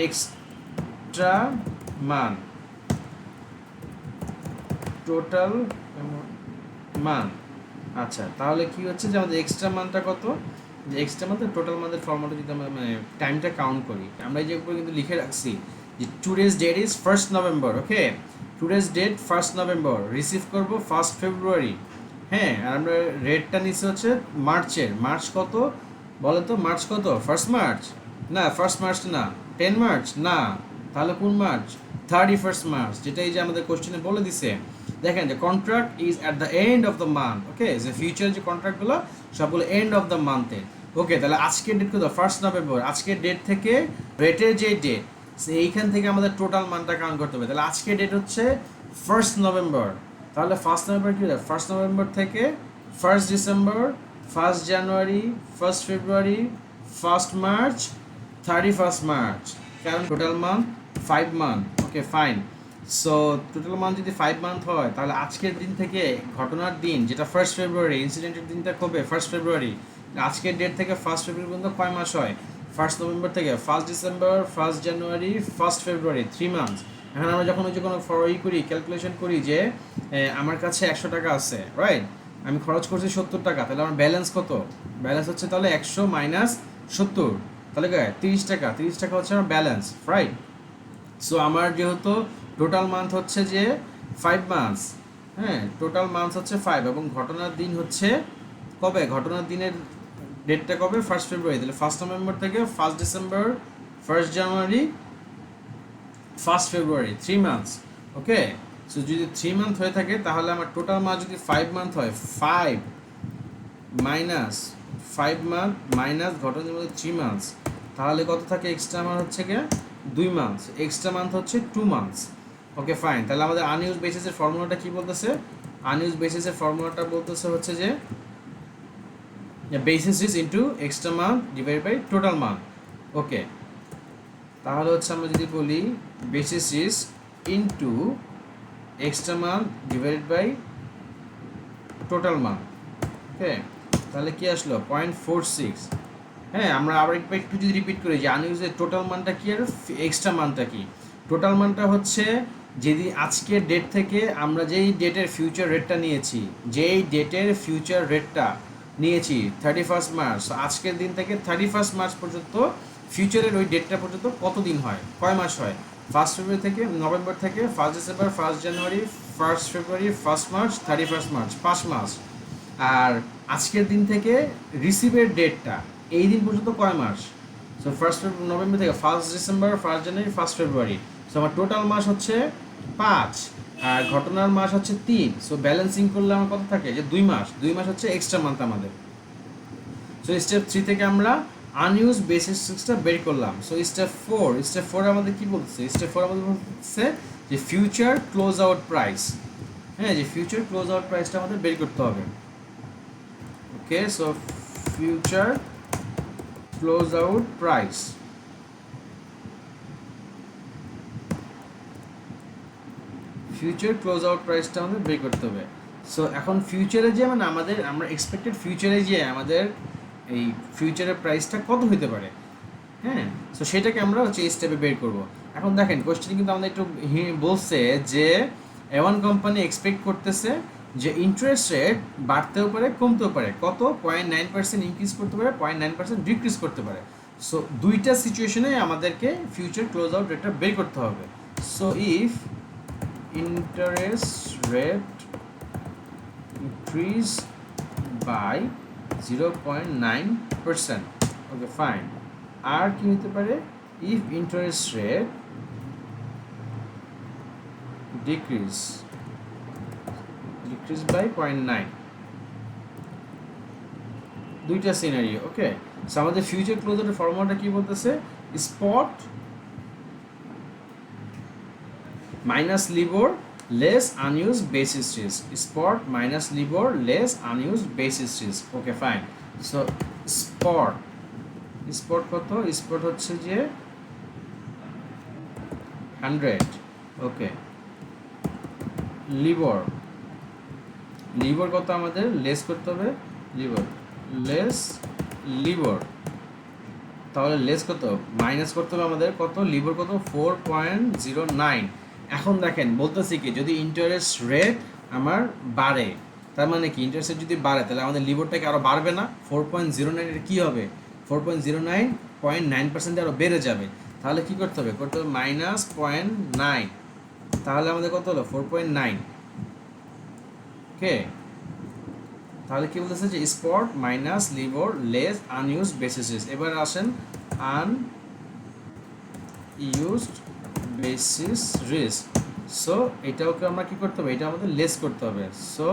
এক্সট্রা মান টোটাল মান। আচ্ছা তাহলে কি হচ্ছে যে আমাদের এক্সট্রা মানটা কত? যে এক্সট্রা মান্থ টোটাল মান্থের ফর্মুলাটা যদি আমরা মানে টাইমটা কাউন্ট করি, আমরা এই যে উপরে কিন্তু লিখে রাখছি যে today's date is 1 November. Okay, today's date 1 November, receive করব 1 ফেব্রুয়ারি। হ্যাঁ, আর আমরা রেটটা নিচ্ছি হচ্ছে মার্চের। মার্চ কত বলো তো? মার্চ কত? 1 মার্চ না, 1 মার্চ না, 10 মার্চ না, তাহলে কোন মার্চ? 31 মার্চ, যেটা এই যে আমাদের কোশ্চেনে বলে দিছে। দেখেন যে contract is at the end of the month. Okay, যে ফিউচার যে কন্ট্রাক্টগুলো সবগুলো এন্ড অফ দ্য মান্থে। ওকে, তাহলে আজকের ডেট কত? 1 নভেম্বর। আজকের ডেট থেকে রেটের যে ডেট, এইখান থেকে আমাদের টোটাল মানটা কাউন্ট করতে হবে। তাহলে আজকের ডেট হচ্ছে 1 নভেম্বর, তাহলে 1 নভেম্বর কি? 1 নভেম্বর থেকে 1 ডিসেম্বর, 1 জানুয়ারি, 1 ফেব্রুয়ারি, 1 মার্চ, 31 মার্চ, কারণ টোটাল মান্থ 5 মান্থ। ওকে ফাইন, সো টোটাল মান্থ যদি 5 মান্থ হয়, তাহলে আজকের দিন থেকে ঘটনার দিন যেটা 1 ফেব্রুয়ারি, ইনসিডেন্টের দিনটা কবে? 1 ফেব্রুয়ারি। আজকের ডেট থেকে 1 ফেব্রুয়ারি পর্যন্ত কয় মাস হয়? 1 নভেম্বর থেকে 1 ডিসেম্বর, 1 জানুয়ারি, 1 ফেব্রুয়ারি, 3 মান্থস। এখন আমরা যখন ওই যে কোনো করি, ক্যালকুলেশন করি যে আমার কাছে 100 টাকা আছে, রাইট? আমি খরচ করছি 70 টাকা, তাহলে আমার ব্যালেন্স কত? ব্যালেন্স হচ্ছে তাহলে 100 মাইনাস 70, তাহলে 30 টাকা। 30 টাকা হচ্ছে আমার ব্যালেন্স, রাইট? সো আমার যেহেতু টোটাল মান্থ হচ্ছে যে 5 মান্থস, হ্যাঁ, টোটাল মান্থ হচ্ছে 5, এবং ঘটনার দিন হচ্ছে কবে? ঘটনার দিনের ডেটটা কবে? 1 ফেব্রুয়ারি। তাহলে 1 নভেম্বর থেকে 1 ডিসেম্বর, 1 জানুয়ারি, 1 ফেব্রুয়ারি, 3 মান্থস। ওকে, সো যদি 3 মান্থ হয়ে থাকে, তাহলে আমার টোটাল মান্থ যদি 5 মান্থ হয়, 5 মাইনাস 5 মান্থ মাইনাস ঘটনার মধ্যে 3 মান্থস, তাহলে কত থাকে? এক্সট্রা মান্থ হচ্ছে কি 2 মান্থস, এক্সট্রা মান্থ হচ্ছে 2 মান্থস। ওকে ফাইন, তাহলে আমাদের আনইউজ বেসিসের ফর্মুলাটা কি বলতেছে? আনইউজ বেসিসের ফর্মুলাটা বলতেছে হচ্ছে যে basis is into extra month divide by total month. Okay, তাহলে হচ্ছে আমরা যদি বলি basis is into extra month divided by total month. Okay, তাহলে কি আসলো? 0.46। হ্যাঁ, আমরা আবার একটু যদি রিপিট করি যে আনইউজের টোটাল মানটা কি আর এক্সট্রা মানটা কি। টোটাল মানটা হচ্ছে যদি আজকের ডেট থেকে আমরা যেই ডেটের ফিউচার রেটটা নিয়েছি, 31 মার্চ, আজকের দিন থেকে 31 মার্চ পর্যন্ত ফিউচারের ওই ডেটটা পর্যন্ত কত দিন হয়, কয় মাস হয়? 1 ফেব্রুয়ারি থেকে নভেম্বর থেকে 1 ডিসেম্বর, 1 জানুয়ারি, 1 ফেব্রুয়ারি, 1 মার্চ, 31 মার্চ, 5 মাস। আর আজকের দিন থেকে রিসিভের ডেটটা এই দিন পর্যন্ত কয় মাস? সো 1 নভেম্বর থেকে 1 ডিসেম্বর, 1 জানুয়ারি, 1 ফেব্রুয়ারি। সো আমার টোটাল মাস হচ্ছে 5, আর ঘটনার মাস হচ্ছে 3। সো ব্যালেন্সিং করলে আমার কত থাকে? যে 2 মাস। 2 মাস হচ্ছে এক্সট্রা মান্থ আমাদের। সো স্টেপ 3 থেকে আমরা আনইউজ বেসিস সিক্সটা বের করলাম। সো স্টেপ 4 আমাদের কি বলছে? স্টেপ 4 আমাদের বলছে যে ফিউচার ক্লোজ আউট প্রাইস। হ্যাঁ, যে ফিউচার ক্লোজ আউট প্রাইসটা আমাদের বের করতে হবে। Okay, so future close out price, future close out প্রাইসটা আমাদের বের করতে হবে। সো এখন ফিউচারে যে মানে আমরা এক্সপেক্টেড ফিউচারে যে আমাদের এই ফিউচারের প্রাইসটা কত হতে পারে, হ্যাঁ, সো সেটাকে আমরা হচ্ছে এই স্টেপে বের করব। এখন দেখেন কোয়েশ্চেন কিন্তু আমাদের একটু বলছে যে এওয়ান কোম্পানি এক্সপেক্ট করতেছে যে ইন্টারেস্ট রেট বাড়তেও পারে কমতেও পারে, কত 0.9% ইনক্রিজ করতে পারে, 0.9% ডিক্রিজ করতে পারে। সো দুইটা সিচুয়েশনে আমাদেরকে ফিউচার ক্লোজ আউট রেটটা বের করতে হবে। So if interest rate increase by 0.9%, okay fine, আর কি হতে পারে, if interest rate decrease by 0.9, দুইটা সিনারিও। ওকে, সো আমাদের ফিউচার ক্লোজারের ফর্মুলাটা কি বলতেছে, spot minus LIBOR less unused basis risk, spot minus LIBOR less unused basis risk, okay fine. So spot কত, spot হচ্ছে যে 100, ওকে, LIBOR কত আমাদের লেস করতে হবে, LIBOR, তাহলে লেস কত, মাইনাস করতে হবে আমাদের কত, লিবর কত 4.09। এখন দেখেন বলতেছি কি, যদি ইন্টারেস্ট রেট আমার বাড়ে, তার মানে কি ইন্টারেস্ট রেট যদি বাড়ে তাহলে আমাদের লিবরটা কি আরও বাড়বে না, 4.09 এর কী হবে, 4.09 আরও বেড়ে যাবে। তাহলে কি করতে হবে -0.9, তাহলে আমাদের কত হলো 4.9। ওকে, তাহলে কি বলতেছে যে spot minus LIBOR less unused basis risk. এবার আসেন আনইউজড বেসিস রিস্ক। সো এটাকে আমরা কি করতে হবে, এটা আমাদের লেস করতে হবে। So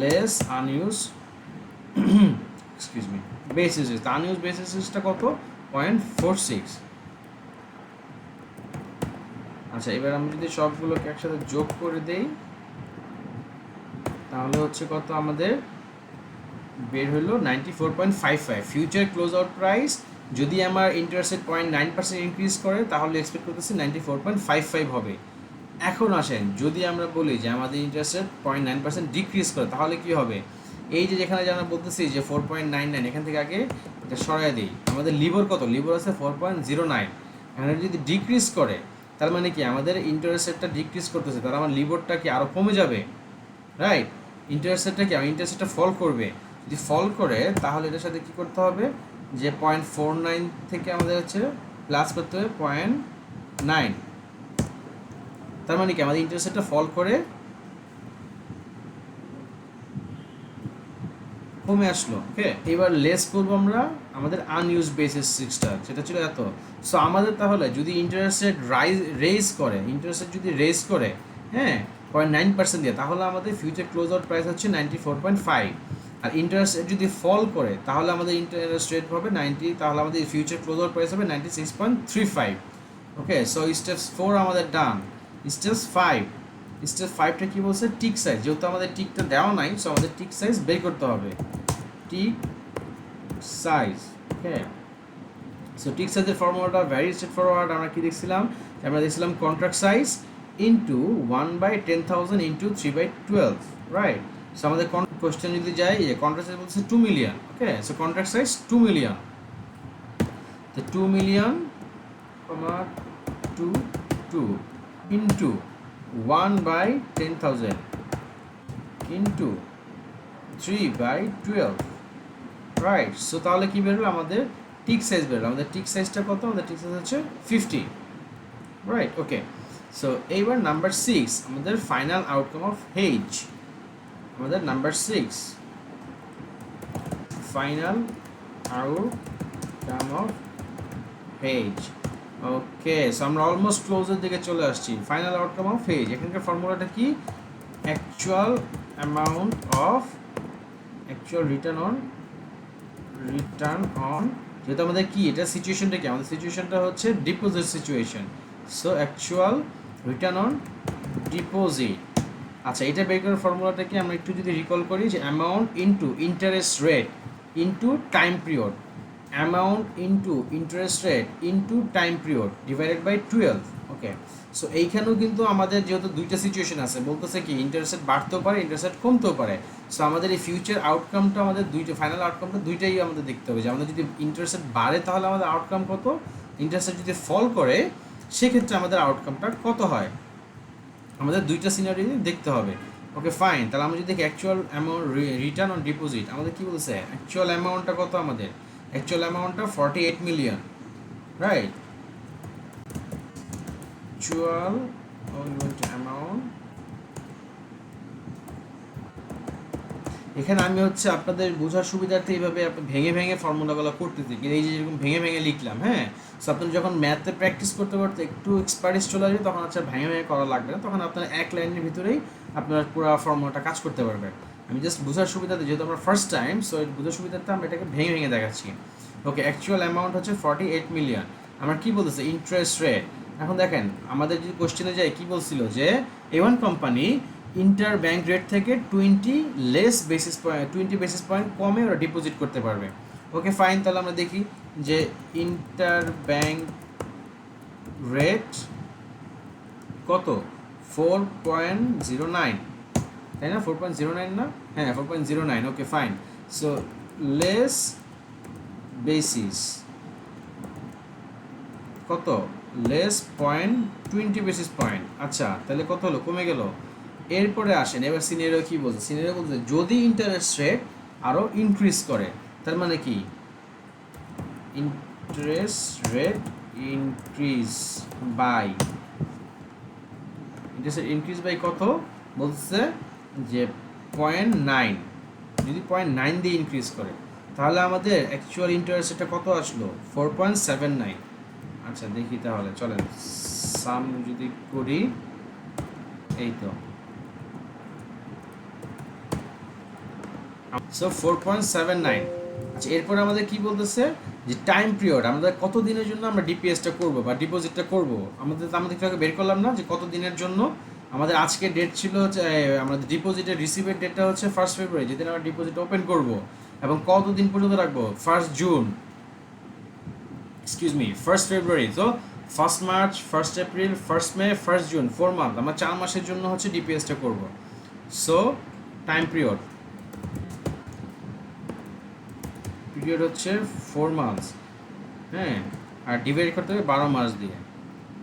less unused basis risk, unused basis রিস্কটা কত 0.46। আচ্ছা, এবার আমি যদি সবগুলোকে একসাথে যোগ করে দেই তাহলে হচ্ছে কত আমাদের বের হলো 94.55। ফিউচার ক্লোজ আউট প্রাইস যদি আমার ইন্টারেস্ট রেট 0.9% ইনক্রিজ করে তাহলে এক্সপেক্ট করতেছি 94.55 হবে। এখন আসেন যদি আমরা বলি যে আমাদের ইন্টারেস্ট রেট 0.9% ডিক্রিজ করে তাহলে কি হবে, এই যে যেখানে আমরা বলতেছি যে 4.99, এখান থেকে আগে এটা সরাই দিই, আমাদের লিবর কত, লিবর আছে 4.09, এখানে যদি ডিক্রিজ করে তার মানে কি আমাদের ইন্টারেস্ট রেটটা ডিক্রিজ করতেছে, তাহলে আমার লিবরটা কি আরও কমে যাবে, রাইট। ইন্টারেস্ট রেটটা কি, আমার ইন্টারেস্ট রেটটা ফল করবে, যদি ফল করে তাহলে এটার সাথে কী করতে হবে যে 0.49 থেকে আমাদের হচ্ছে প্লাস করতে হবে 0.9, তার মানে কি আমাদের ইন্টারেস্ট রেটটা ফল করে কমে আসলো। ওকে, এবার লেস করবো আমরা আমাদের আনইউজ বেসিস রিস্কটা, সেটা ছিল এত। সো আমাদের তাহলে যদি ইন্টারেস্ট রেট রেজ করে, ইন্টারেস্ট রেট যদি রেজ করে, হ্যাঁ 0.9% দিয়ে, তাহলে আমাদের ফিউচার ক্লোজ আউট প্রাইস হচ্ছে 94.5। আর ইন্টারেস্ট রেট যদি ফল করে তাহলে আমাদের ইন্টারেস্ট রেট হবে 90, তাহলে আমাদের ফিউচার ক্লোজ আউট প্রাইস হবে 96.35। ওকে, সো স্টেপস 4 আমাদের ডান। স্টেপস 5, স্টেপ 5টা কী বলছে, টিক সাইজ, যেহেতু আমাদের টিকটা দেওয়া নাই সো আমাদের টিক সাইজ বের করতে হবে, টিক সাইজ। ওকে, সো টিক সাইজের ফর্মুলাটা ভেরি স্ট্রেট ফরওয়ার্ড। আমরা কি দেখছিলাম, আমরা দেখছিলাম contract size into 1/10,000 into 3/12, right. So আমাদের কোশ্চেন যদি যাই, কন্ট্রাক্ট সাইজ বলছে 2 মিলিয়ন। ওকে, সো কন্ট্রাক্ট সাইজ 2 মিলিয়ন, তো 2 million, 2 into 1/10,000 into 3/12, right. So তাহলে কি বেরোলো আমাদের টিক সাইজ বেরোলো, আমাদের টিক সাইজটা কত, আমাদের টিক সাইজ হচ্ছে 50, রাইট। ওকে, সো এইবার নাম্বার 6 আমাদের ফাইনাল আউটকাম অফ হেজ, আমাদের number 6 final outcome of hedge. Okay, so আমরা অলমোস্ট ক্লোজের দিকে চলে আসছি। ফাইনাল আউটকাম অফ হেজ, এখানকার ফর্মুলাটা কি, actual amount of actual return on, যেহেতু আমাদের কি এটা সিচুয়েশনটা কি, আমাদের সিচুয়েশনটা হচ্ছে deposit situation, so actual return on deposit. আচ্ছা, এটা বের করার ফর্মুলাটা কি আমরা একটু যদি রিকল করি, যে amount into interest rate into time period, amount into interest rate into time period divided by 12। Okay, so এইখানেও কিন্তু আমাদের যেহেতু দুইটা সিচুয়েশন আছে, বলতেছে কি ইন্টারেস্ট রেট বাড়তেও পারে, ইন্টারেস্ট রেট কমতেও পারে। সো আমাদের এই ফিউচার আউটকামটা আমাদের দুইটা, ফাইনাল আউটকামটা দুইটাই আমাদের দেখতে হবে, যে আমাদের যদি ইন্টারেস্ট রেট বাড়ে তাহলে আমাদের আউটকাম কত, ইন্টারেস্ট রেট যদি ফল করে সেক্ষেত্রে আমাদের আউটকামটা কত হয়, আমাদের দুইটা সিনারিও দেখতে হবে। ওকে ফাইন, তাহলে আমরা যদি দেখি actual amount return on deposit, আমাদের কী বলছে অ্যাকচুয়াল অ্যামাউন্টটা কত, আমাদের অ্যাকচুয়াল অ্যামাউন্টটা 48 মিলিয়ন, রাইট? অ্যাকচুয়াল অ্যামাউন্ট, এখানে আমি হচ্ছে আপনাদের বোঝার সুবিধার্থে এইভাবে ভেঙে ভেঙে ফর্মুলাগুলো করতেছি, কিন্তু এই যে যেরকম ভেঙে ভেঙে লিখলাম, হ্যাঁ। সো আপনার যখন ম্যাথে প্র্যাকটিস করতে করতে একটু এক্সপার্টিস চলে আসবে, তখন আচ্ছা ভেঙে ভেঙে করা লাগবে না, তখন আপনার এক লাইনের ভিতরেই আপনার পুরো ফর্মুলাটা কাজ করতে পারবেন। আমি জাস্ট বোঝার সুবিধাতে, যেহেতু আমরা ফার্স্ট টাইম, সো বোঝার সুবিধাতে আমরা এটাকে ভেঙে ভেঙে দেখাচ্ছি। ওকে, অ্যাকচুয়াল অ্যামাউন্ট হচ্ছে 48 মিলিয়ন। আমার কী বলতেছে ইন্টারেস্ট রেট। এখন দেখেন আমাদের যদি কোশ্চেনে যাই, কী বলছিল যে A1 company inter bank rate থেকে 20 বেসিস পয়েন্ট কমে ওরা ডিপোজিট করতে পারবে। ওকে ফাইন, তাহলে আমরা দেখি যে ইন্টার ব্যাংক রেট কত, 4.09, তাই না? 4.09 না? হ্যাঁ 4.09। ওকে ফাইন, সো লেস বেসিস কত, লেস 0.20 বেসিস পয়েন্ট। আচ্ছা, তাহলে কত হলো, কমে গেল। এরপরে আসেন, এবার সিনিয়রও কী বলছে, সিনিয়র বলছে যদি ইন্টারেস্ট রেট আরও ইনক্রিজ করে, তার মানে কি interest rate increase by, interest rate increase by কত বলছে, যে 0.9, যদি 0.9 দিয়ে ইনক্রিজ করে তাহলে আমাদের অ্যাকচুয়াল ইন্টারেস্ট রেটটা কত আসলো, 4.79। আচ্ছা দেখি তাহলে, চলেন সাম যদি করি, এই তো সো 4.79। আচ্ছা, এরপরে আমাদের কি বলতেছে, যে টাইম পিরিয়ড, আমাদের কত দিনের জন্য আমরা ডিপিএসটা করব বা ডিপোজিটটা করব, আমাদের একটু আগে বের করলাম না যে কত দিনের জন্য। আমাদের আজকে ডেট ছিল হচ্ছে, আমাদের ডিপোজিটের রিসিভের ডেটটা হচ্ছে 1 ফেব্রুয়ারি, যেদিন আমরা ডিপোজিট ওপেন করব, এবং কত দিন পর্যন্ত রাখবো, 1 জুন, এক্সকিউজ মি 1 ফেব্রুয়ারি। তো 1 March, 1 April, 1 May, 1 June, 4 month, আমরা 4 মাসের জন্য হচ্ছে ডিপিএসটা করব। সো টাইম পিরিয়ড হচ্ছে 4 মান্থস, হ্যাঁ, আর ডিভাইড করতে হবে 12 মাস দিয়ে।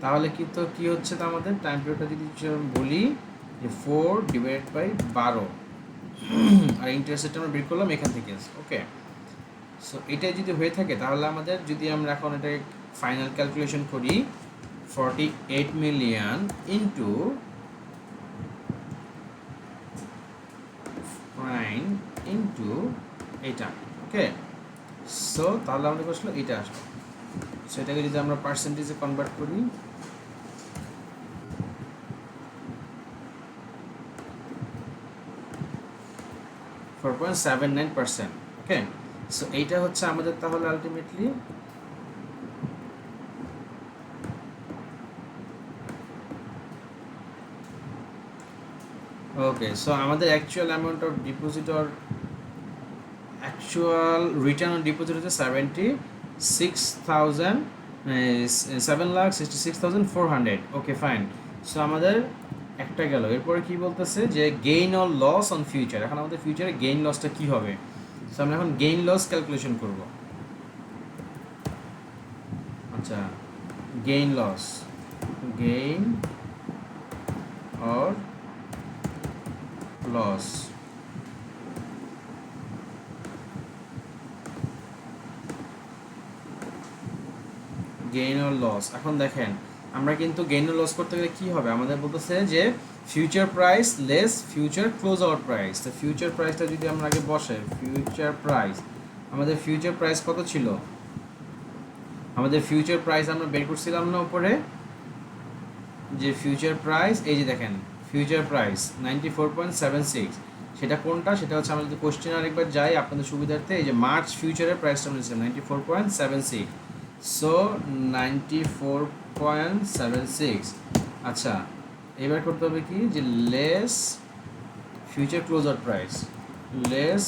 তাহলে কি তো কী হচ্ছে, তো আমাদের টাইম পিরিয়ডটা যদি বলি যে 4 ডিভাইড বাই 12, আর ইন্টারেস্টটা আমরা বের করলাম এখান থেকে। ওকে, সো এটাই যদি হয়ে থাকে তাহলে আমাদের, যদি আমরা এখন এটা ফাইনাল ক্যালকুলেশন করি, 48 মিলিয়ন ইন্টু 9 ইন্টু এটা, ওকে, সো তাহলে আমাদের আসলো এইটা আসলো। সেটাকে যদি আমরা পার্সেন্টেজে কনভার্ট করি, $4.79%। ওকে, সো এইটা হচ্ছে আমাদের তাহলে আলটিমেটলি ওকে, সো আমাদের actual amount of deposit or actual return on deposit হচ্ছে 7,66,400। ওকে ফাইন, সো আমাদের একটা গেল। এরপরে কি বলতেছে যে gain or loss on future, এখন আমাদের ফিউচারে গেইন লসটা কী হবে, সো আমরা এখন গেইন লস ক্যালকুলেশন করব। আচ্ছা, gain loss, gain or loss, gain or loss. এখন দেখেন আমরা কিন্তু গেইন অর লস করতে গেলে কী হবে, আমাদের বলতেছে যে future price less future close out price. তো ফিউচার প্রাইসটা যদি আমরা আগে বসে, ফিউচার প্রাইস, আমাদের ফিউচার প্রাইস কত ছিল, আমাদের ফিউচার প্রাইস আমরা বের করছিলাম না উপরে, যে ফিউচার প্রাইস, এই যে দেখেন ফিউচার প্রাইস 94.76, সেটা কোনটা, সেটা হচ্ছে আমরা যদি কোশ্চেন আরেকবার যাই আপনাদের সুবিধার্থে, এই যে মার্চ ফিউচারের প্রাইসটা আমরা নিয়েছিলাম 94.76, সো 94.76। আচ্ছা, এবার করতে হবে কি, যে less future close out price less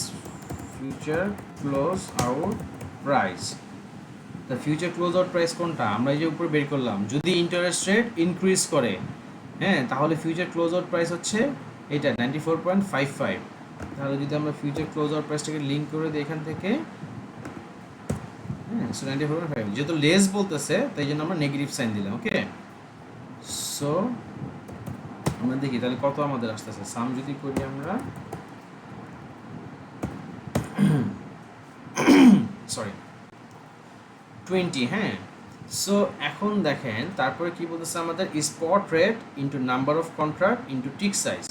future close out price. The future close out price কোনটা, আমরা এই যে উপরে বের করলাম, যদি ইন্টারেস্ট রেট ইনক্রিজ করে, হ্যাঁ, তাহলে ফিউচার ক্লোজ আউট প্রাইস হচ্ছে এটা 94.55। তাহলে যদি আমরা ফিউচার ক্লোজ আউট প্রাইসটাকে লিঙ্ক করে দিই এখান থেকে, হ্যাঁ, সো 94.5, যেহেতু লেস বলতেছে তাই জন্য আমরা নেগেটিভ সাইন দিলাম। ওকে, সো আমরা দেখি তাহলে কত আমাদের আসতেছে। সাম যদি করি আমরা, সরি 20, হ্যাঁ। সো এখন দেখেন তারপরে কি বলতেছে আমাদের, spot rate into number of contract into tick size.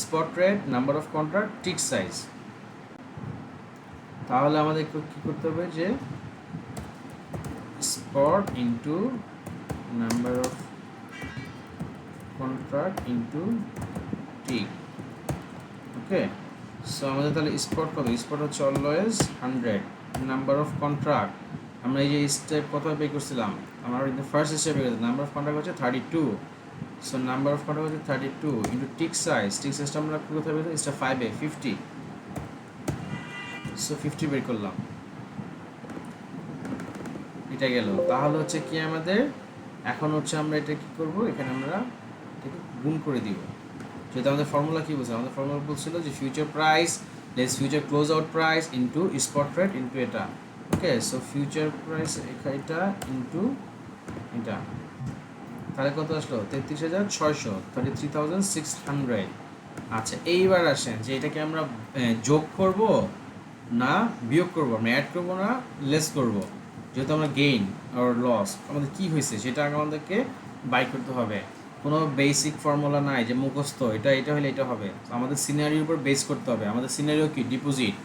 Spot rate, number of contract, tick size. তাহলে আমাদের কি করতে হবে, যে spot into number of contract into tick. Okay, so আমাদের তাহলে স্পট কত, স্পট হচ্ছে অলওয়েজ 100, নাম্বার অফ কন্ট্রাক্ট আমরা এই যে স্টেপ কত পে করছিলাম, আমরা কিন্তু ফার্স্ট স্টেপে নাম্বার অফ কন্ট্রাক্ট হচ্ছে 32, সো নাম্বার অফ কন্ট্রাক্ট হচ্ছে 32 ইন্টু টিক সাইজ। টিক সাইজটা আমরা কোথায় পেয়েছি, এটা 5 50, সো 50 বের করলাম, এটা গেল। তাহলে হচ্ছে কি আমাদের এখন হচ্ছে আমরা এটা কি করব, এখানে আমরা এটাকে গুণ করে দিব। যেটা আমাদের ফর্মুলা কি বলছে, আমাদের ফর্মুলা বলছিল যে future price less future close out price into spot rate into এটা। ওকে, সো ফিউচার প্রাইস এটা ইন্টু এটা, তাহলে কত আসলো, 33,600, 33,600। আচ্ছা, এইবার আসেন যে এটাকে আমরা যোগ করব না বিয়োগ করব, আমরা অ্যাড করব না লেস করব। যেহেতু আমরা গেইন আর লস আমাদের কি হয়েছে সেটা আগে আমাদেরকে বাই করতে হবে। কোনো বেসিক ফর্মুলা নাই যে মুখস্থ এটা এটা হলে এটা হবে, আমাদের সিনারিওর উপর বেস করতে হবে। আমাদের সিনারিও কি, ডিপোজিট।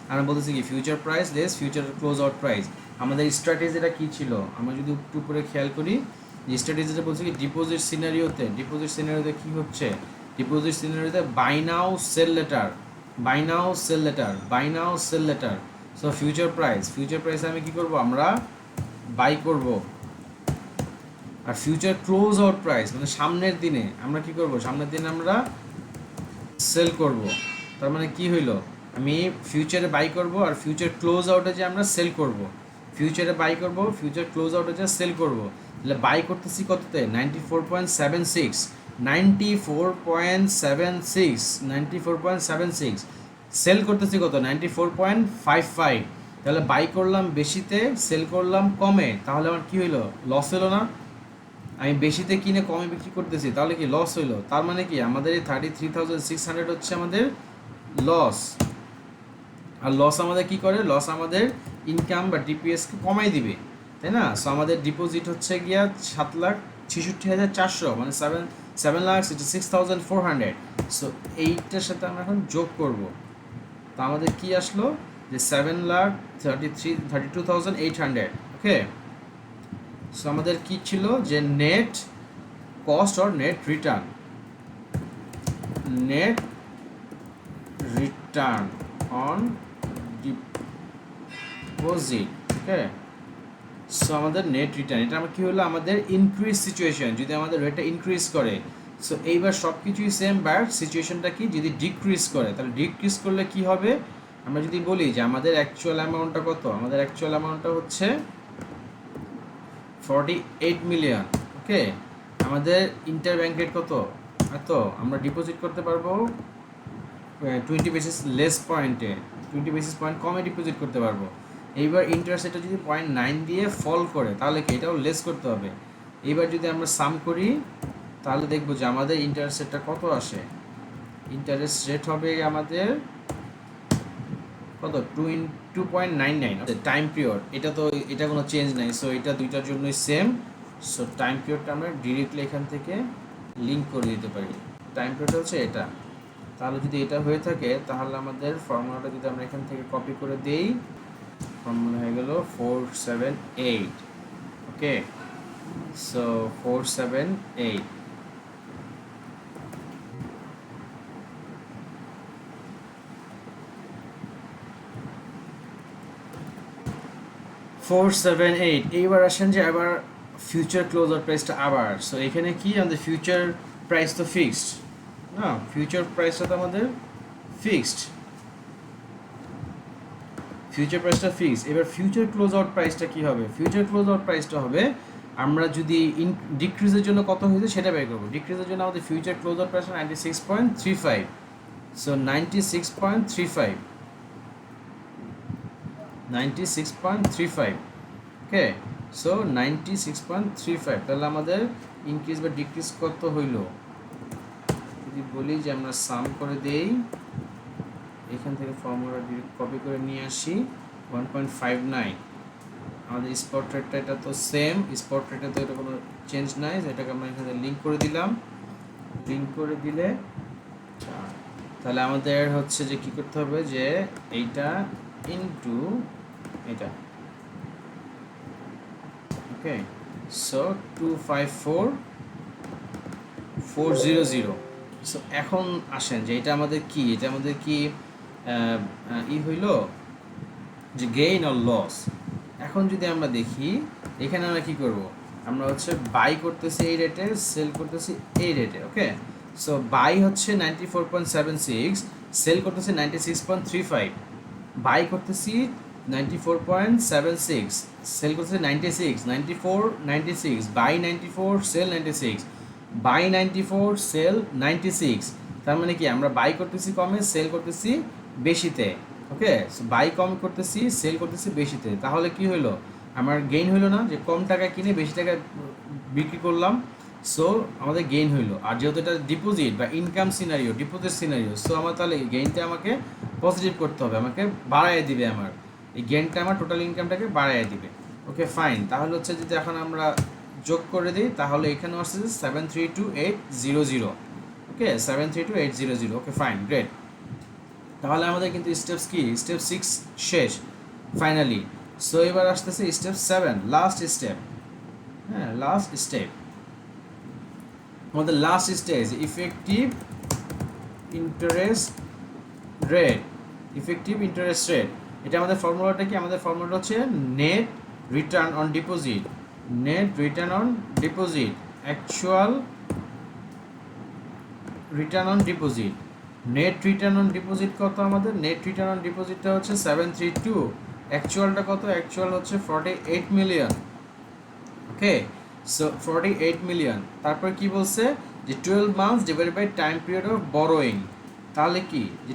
আমরা বলতেছি কি future price less future close out price. আমাদের স্ট্র্যাটেজিটা কী ছিল, আমরা যদি একটু উপরে খেয়াল করি, যে স্ট্র্যাটেজিটা বলছি কি ডিপোজিট সিনারিওতে কী হচ্ছে, ডিপোজিট সিনারিওতে buy now sell later, buy now sell later, buy now sell later. So future প্রাইসে আমি কী করবো, আমরা বাই করব। আর ফিউচার ক্লোজ আউট প্রাইস মানে সামনের দিনে আমরা কি করব, সামনের দিনে আমরা সেল করব। তার মানে কি হইলো, আমি ফিউচারে বাই করব আর ফিউচার ক্লোজ আউটে যে আমরা সেল করব। ফিউচারে বাই করব, ফিউচার ক্লোজ আউটে যে সেল করব। তাহলে বাই করতেছি কততে, 94.76, 94.76, সেল করতেছি কত, 94.55। তাহলে বাই করলাম বেশিতে, সেল করলাম কমে, তাহলে আমার কি হইলো, লস হলো না। আমি বেশিতে কিনে কমে বিক্রি করতেছি, তাহলে কি লস হইলো। তার মানে কি আমাদের এই 33,600 হচ্ছে আমাদের লস। আর লস আমাদের কি করে, লস আমাদের ইনকাম বা ডিপিএসকে কমাই দিবে, তাই না। সো আমাদের ডিপোজিট হচ্ছে গিয়া 7,66,400, মানে 7,66,400। সো এইটার সাথে আমরা এখন যোগ করব। তো আমাদের কি আসলো, যে 7,32,800। ওকে, সো আমাদের কি ছিল, যে net cost or net return on deposit. Okay, so আমাদের নেট রিটার্ন, এটা আমার কি হলো, আমাদের ইনক্রিজ সিচুয়েশন, যদি আমাদের রেটটা ইনক্রিজ করে। সো এইবার সব কিছুই সেম, বাট সিচুয়েশনটা কি, যদি ডিক্রিজ করে, তাহলে ডিক্রিজ করলে কি হবে, আমরা যদি বলি যে আমাদের অ্যাকচুয়াল অ্যামাউন্টটা কত, আমাদের অ্যাকচুয়াল অ্যামাউন্টটা হচ্ছে 48 মিলিয়ন। ওকে, আমাদের ইন্টার ব্যাংক রেট কত, এত, আমরা ডিপোজিট করতে পারবো 20 বেসিস লেস পয়েন্টে, 20 বেসিস পয়েন্ট কমে ডিপোজিট করতে পারবো। এইবার ইন্টারেস্ট রেটটা যদি 0.9 দিয়ে ফল করে, তাহলে কি এটাও লেস করতে হবে। এইবার যদি আমরা সাম করি, তাহলে দেখবো যে আমাদের ইন্টারেস্ট রেটটা কত আসে। ইন্টারেস্ট রেট হবে আমাদের কত, 2.99। টাইম পিরিয়ড, এটা তো এটা কোনো চেঞ্জ নাই, সো এটা দুইটার জন্যই সেম। সো টাইম পিরিয়ডটা আমরা ডিরেক্টলি এখান থেকে লিঙ্ক করে দিতে পারি। টাইম পিরিয়ড হচ্ছে এটা। তাহলে যদি এটা হয়ে থাকে, তাহলে আমাদের ফর্মুলাটা যদি আমরা এখান থেকে কপি করে দেই, ফর্মুলা হয়ে গেল 478। ওকে, সো 478। 478। এইবার আসেন যে আবার ফিউচার ক্লোজ আউট প্রাইসটা আবার। সো এখানে কি আমাদের ফিউচার প্রাইস তো ফিক্সড না, ফিউচার প্রাইসটা তো আমাদের ফিক্সড, ফিউচার প্রাইসটা ফিক্সড। এবার ফিউচার ক্লোজ আউট প্রাইসটা কী হবে? ফিউচার ক্লোজ আউট প্রাইসটা হবে আমরা যদি ডিক্রিজের জন্য কত হয়েছে সেটা বের করবো। ডিক্রিজের জন্য আমাদের future close out price 96.35, so 96.35, 96.35, ওকে। সো 96.35, তাহলে আমাদের ইনক্রিজ বা ডিক্রিজ কত হইল যদি বলি যে আমরা সাম করে দেই, এখান থেকে ফর্মুলা কপি করে নিয়ে আসি 1.59। আমাদের স্পট রেটটা এটা তো সেম, স্পট রেটে তো এটা কোনো চেঞ্জ নাই, এটাকে আমরা এখানে লিঙ্ক করে দিলাম। লিঙ্ক করে দিলে তাহলে আমাদের হচ্ছে যে কি করতে হবে যে এইটা ইনটু এটা, ওকে। সো 254400। সো এখন আসেন যে এটা আমাদের কি, এটা আমাদের কি হইল যে গেইন অর লস। এখন যদি আমরা দেখি এখানে আমরা কি করব, আমরা হচ্ছে বাই করতেছি এই রেটে, সেল করতেছি এই রেটে, ওকে। সো বাই হচ্ছে 94.76, সেল করতেছি 96.35, বাই করতেছি 94.76, সেল করতেছি 96, 94, 96, বাই 94, সেল 96, বাই 94, সেল 96। তার মানে কি আমরা বাই করতেছি কমে, সেল করতেছি বেশিতে, ওকে। সো বাই কম করতেছি, সেল করতেছি বেশিতে, তাহলে কি হলো আমার গেইন হইলো না, যে কম টাকায় কিনে বেশি টাকায় বিক্রি করলাম, সো আমাদের গেইন হইলো। আর যেহেতু এটা ডিপোজিট বা income scenario, deposit scenario, so আমার তাহলে গেইনটা আমাকে পজিটিভ করতে হবে, আমাকে বাড়াইয়ে দিবে, আমার এই গেইনটা আমার টোটাল ইনকামটাকে বাড়াইয়ে দিবে, ওকে ফাইন। তাহলে হচ্ছে যদি এখন আমরা যোগ করে দিই তাহলে এখানে আসছে 732800, ওকে 732800, ওকে ফাইন, গ্রেট। তাহলে আমাদের কিন্তু স্টেপস কি, স্টেপ 6 শেষ ফাইনালি। সো এবার আসতেছে স্টেপ 7, লাস্ট স্টেপ। হ্যাঁ, লাস্ট স্টেপ, আমাদের last stage effective interest rate. Effective interest rate, এটা আমাদের ফর্মুলাটা কি, আমাদের ফর্মুলাটা হচ্ছে net return on deposit, net return on deposit, actual return on deposit. Net return on deposit কত আমাদের, নেট রিটার্ন অন ডিপোজিটটা হচ্ছে 732, অ্যাকচুয়ালটা কত, অ্যাকচুয়াল হচ্ছে 48 মিলিয়ন, ওকে। সো 48 মিলিয়ন, তারপর কি বলছে যে 12 months divided by time period of borrowing. তাহলে কি যে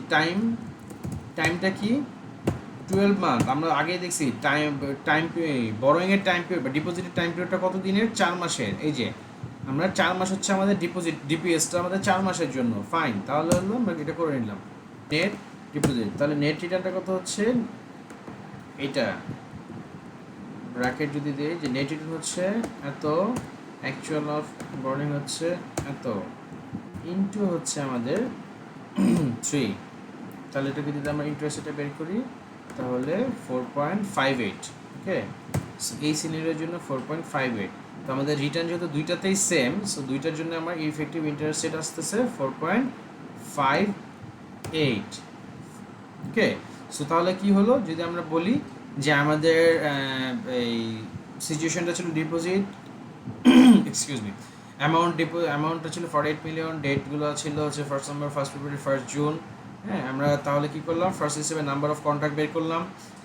টাইমটা কি 12 মান্থ, আমরা আগে দেখছি টাইম বরোয়িংয়ের টাইম পিরিয়ড বা ডিপোজিটের টাইম পিরিয়ডটা কত দিনের, 4 মাসের। এই যে আমরা 4 মাস হচ্ছে আমাদের ডিপোজিট, ডিপিএসটা আমাদের 4 মাসের জন্য, ফাইন। তাহলে হলো আমরা এটা করে নিলাম নেট ডিপোজিট। তাহলে নেট রিটার্নটা কত হচ্ছে, এটা ব্র্যাকেট যদি দিই যে নেট রিটার্ন হচ্ছে এত, অ্যাকচুয়াল অফ বর্নিং হচ্ছে এত, ইনটু হচ্ছে আমাদের 3। তাহলে এটাকে যদি আমরা ইন্টারেস্ট এটা বের করি তাহলে 4.58, ওকে। এই সিনারিওর জন্য 4.58। তো আমাদের রিটার্ন যেহেতু দুইটাতেই সেম, সো দুইটার জন্য আমার ইফেক্টিভ ইন্টারেস্ট রেট আসতেছে 4.58, ওকে। সো তাহলে কি হলো যদি আমরা বলি যে আমাদের এই সিচুয়েশনটা ছিল ডিপোজিট এক্সকিউজ মি অ্যামাউন্টটা ছিল 48 মিলিয়ন, ডেটগুলো ছিল হচ্ছে 1 November, 1 February, 1 June। হ্যাঁ, আমরা তাহলে কি করলাম, ফার্স্ট স্টেপে নাম্বার অফ কন্ট্রাক্ট বের করলাম,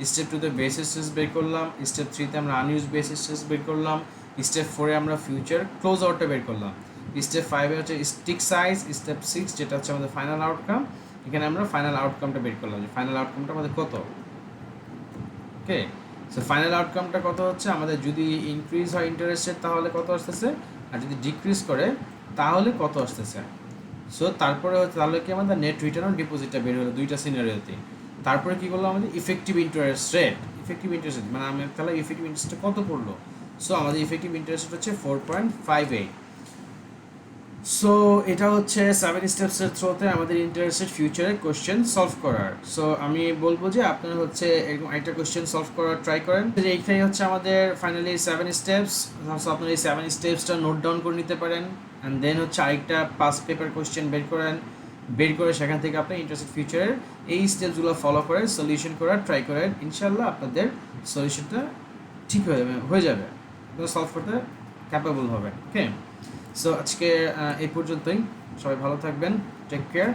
স্টেপ 2তে বেসিস বের করলাম, স্টেপ 3তে আমরা আনইউজ বেসিস বের করলাম, স্টেপ 4-এ আমরা ফিউচার ক্লোজ আউটটা বের করলাম, স্টেপ 5-এ হচ্ছে স্টিক সাইজ, স্টেপ 6 যেটা হচ্ছে আমাদের ফাইনাল আউটকাম, এখানে আমরা ফাইনাল আউটকামটা বের করলাম যে ফাইনাল আউটকামটা আমাদের কত, ওকে। সো ফাইনাল আউটকামটা কত হচ্ছে আমাদের, যদি ইনক্রিজ হয় ইন্টারেস্ট রেট তাহলে কত আসতেছে, আর যদি ডিক্রিজ করে তাহলে কত আসতেছে। সো তারপরে হচ্ছে তাহলে কি আমাদের নেট রিটার্ন অন ডিপোজিটটা বের হলো দুইটা সিনারিওতে। তারপরে কি করলো আমাদের effective interest rate, effective interest rate মানে আমি তাহলে ইফেক্টিভ ইন্টারেস্টটা কত পড়লো। সো আমাদের ইফেক্টিভ ইন্টারেস্ট রেট হচ্ছে 4.58। সো এটা হচ্ছে 7 স্টেপসের থ্রোতে আমাদের ইন্টারেস্টেড ফিউচারের কোশ্চেন সলভ করার। সো আমি বলবো যে আপনারা হচ্ছে এরকম একটা কোশ্চেন সলভ করার ট্রাই করেন। এইটাই হচ্ছে আমাদের ফাইনালি 7 স্টেপস। সো আপনারা এই 7 স্টেপসটা নোট ডাউন করে নিতে পারেন, অ্যান্ড দেন হচ্ছে আরেকটা পাস পেপার কোশ্চেন বের করে সেখান থেকে আপনি ইন্টারেস্টেড ফিউচারের এই স্টেপসগুলো ফলো করে সলিউশন করার ট্রাই করেন। ইনশাল্লাহ আপনাদের সলিউশনটা ঠিক হয়ে যাবে, সলভ করতে ক্যাপেবল হবে, ওকে। সো আজকে এই পর্যন্তই, সবাই ভালো থাকবেন, টেক কেয়ার।